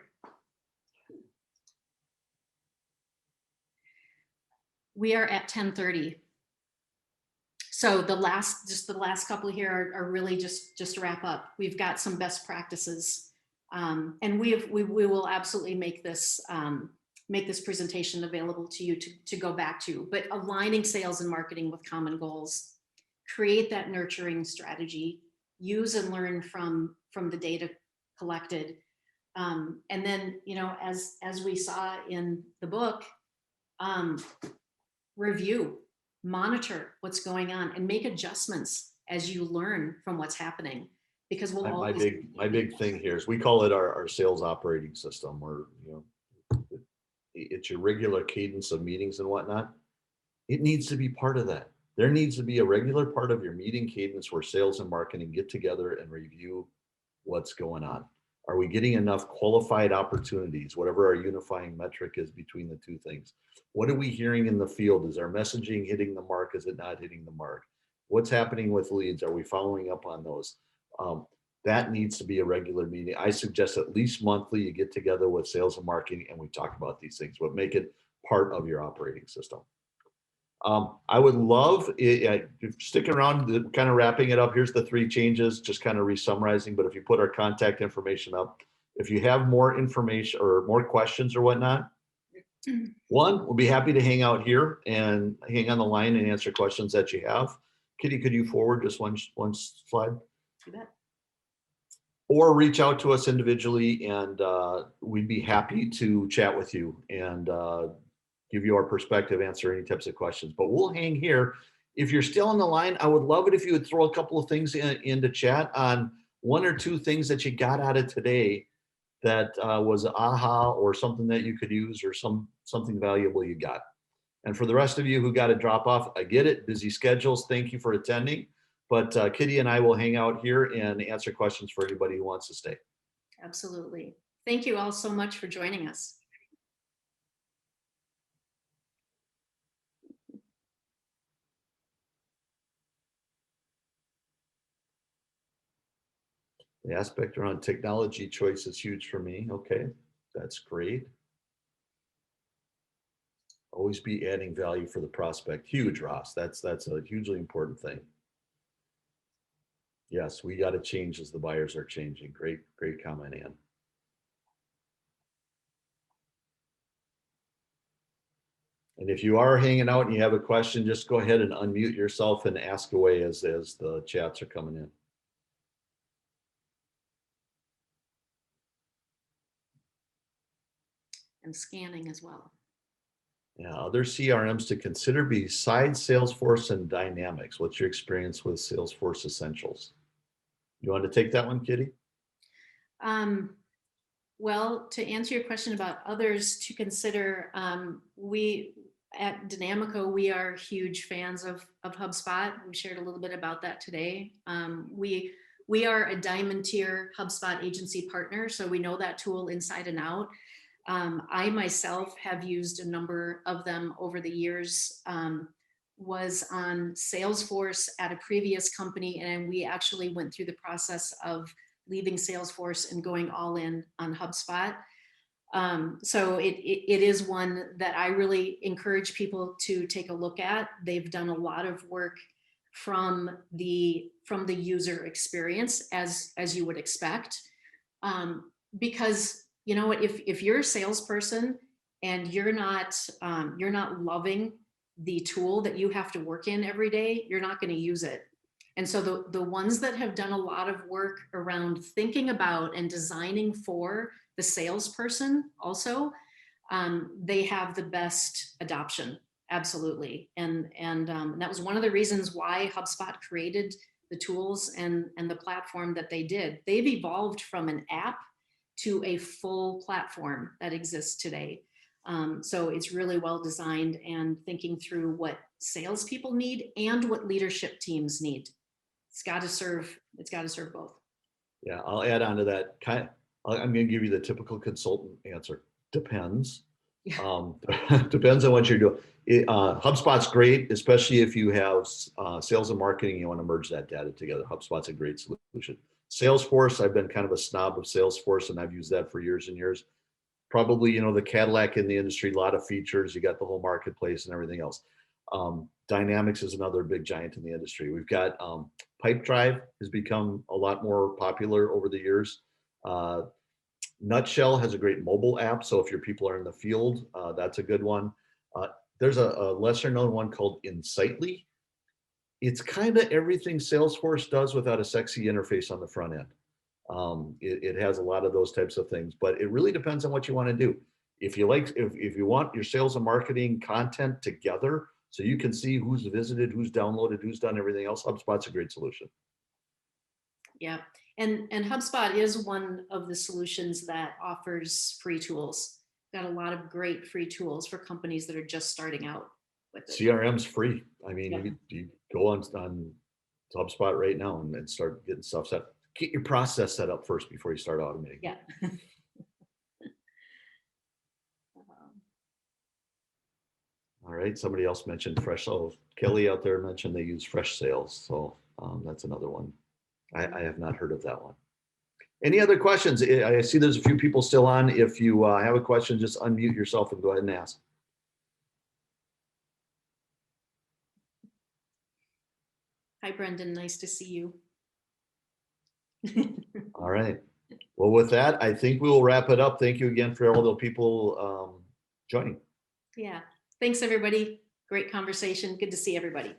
We are at 10:30. So just the last couple here are really just to wrap up. We've got some best practices, and we will absolutely make this presentation available to you to go back to. But aligning sales and marketing with common goals, create that nurturing strategy, use and learn from the data collected, and then, you know, as we saw in the book, review, monitor what's going on, and make adjustments as you learn from what's happening. Because we'll always my big thing here is we call it our sales operating system, where, you know, it's your regular cadence of meetings and whatnot. It needs to be part of that. There needs to be a regular part of your meeting cadence where sales and marketing get together and review what's going on. Are we getting enough qualified opportunities, whatever our unifying metric is between the two things? What are we hearing in the field? Is our messaging hitting the mark? Is it not hitting the mark? What's happening with leads? Are we following up on those? That needs to be a regular meeting. I suggest at least monthly you get together with sales and marketing and we talk about these things, but make it part of your operating system. I would love it, stick around, kind of wrapping it up. Here's the 3 changes, just kind of re-summarizing. But if you put our contact information up, if you have more information or more questions or whatnot, one, we'll be happy to hang out here and hang on the line and answer questions that you have. Kitty, could you forward just one slide? You bet. Or reach out to us individually, and we'd be happy to chat with you and give you our perspective, answer any types of questions. But we'll hang here. If you're still on the line, I would love it if you would throw a couple of things into chat on 1 or 2 things that you got out of today that was aha, or something that you could use, or something valuable you got. And for the rest of you who got to drop off, I get it, busy schedules. Thank you for attending. But Kitty and I will hang out here and answer questions for anybody who wants to stay. Absolutely. Thank you all so much for joining us. The aspect around technology choice is huge for me. Okay, that's great. Always be adding value for the prospect. Huge, Ross. That's a hugely important thing. Yes, we got to change as the buyers are changing. Great comment, Ann. And if you are hanging out and you have a question, just go ahead and unmute yourself and ask away as the chats are coming in. And scanning as well. Yeah, other CRMs to consider besides Salesforce and Dynamics. What's your experience with Salesforce Essentials? You want to take that one, Kitty? Well, to answer your question about others to consider, we at Dynamico, we are huge fans of HubSpot. We shared a little bit about that today. We are a diamond tier HubSpot agency partner, so we know that tool inside and out. I myself have used a number of them over the years. Was on Salesforce at a previous company, and we actually went through the process of leaving Salesforce and going all in on HubSpot. So it is one that I really encourage people to take a look at. They've done a lot of work from the user experience, as you would expect, because you know what, if you're a salesperson and you're not loving the tool that you have to work in every day, you're not going to use it. And so the ones that have done a lot of work around thinking about and designing for the salesperson also, they have the best adoption, absolutely. And that was one of the reasons why HubSpot created the tools and the platform that they did. They've evolved from an app to a full platform that exists today. So it's really well designed and thinking through what salespeople need and what leadership teams need. It's got to serve both. Yeah, I'll add on to that. I'm going to give you the typical consultant answer. Depends. Yeah. Depends on what you're doing. HubSpot's great, especially if you have sales and marketing, you want to merge that data together. HubSpot's a great solution. Salesforce, I've been kind of a snob of Salesforce, and I've used that for years and years. Probably, you know, the Cadillac in the industry, a lot of features. You got the whole marketplace and everything else. Dynamics is another big giant in the industry. We've got Pipedrive has become a lot more popular over the years. Nutshell has a great mobile app, so if your people are in the field, that's a good one. There's a lesser known one called Insightly. It's kind of everything Salesforce does without a sexy interface on the front end. It has a lot of those types of things, but it really depends on what you want to do. If you want your sales and marketing content together so you can see who's visited, who's downloaded, who's done everything else, HubSpot's a great solution. Yeah, and HubSpot is one of the solutions that offers free tools. Got a lot of great free tools for companies that are just starting out with it. CRM's free. I mean, Yeah. you go on HubSpot right now and start getting stuff set. Get your process set up first before you start automating. Yeah. All right. Somebody else mentioned Fresh. Oh, Kelly out there mentioned they use Fresh Sales. So that's another one. I have not heard of that one. Any other questions? I see there's a few people still on. If you have a question, just unmute yourself and go ahead and ask. Hi, Brendan. Nice to see you. All right. Well, with that, I think we will wrap it up. Thank you again for all the people joining. Yeah. Thanks, everybody. Great conversation. Good to see everybody.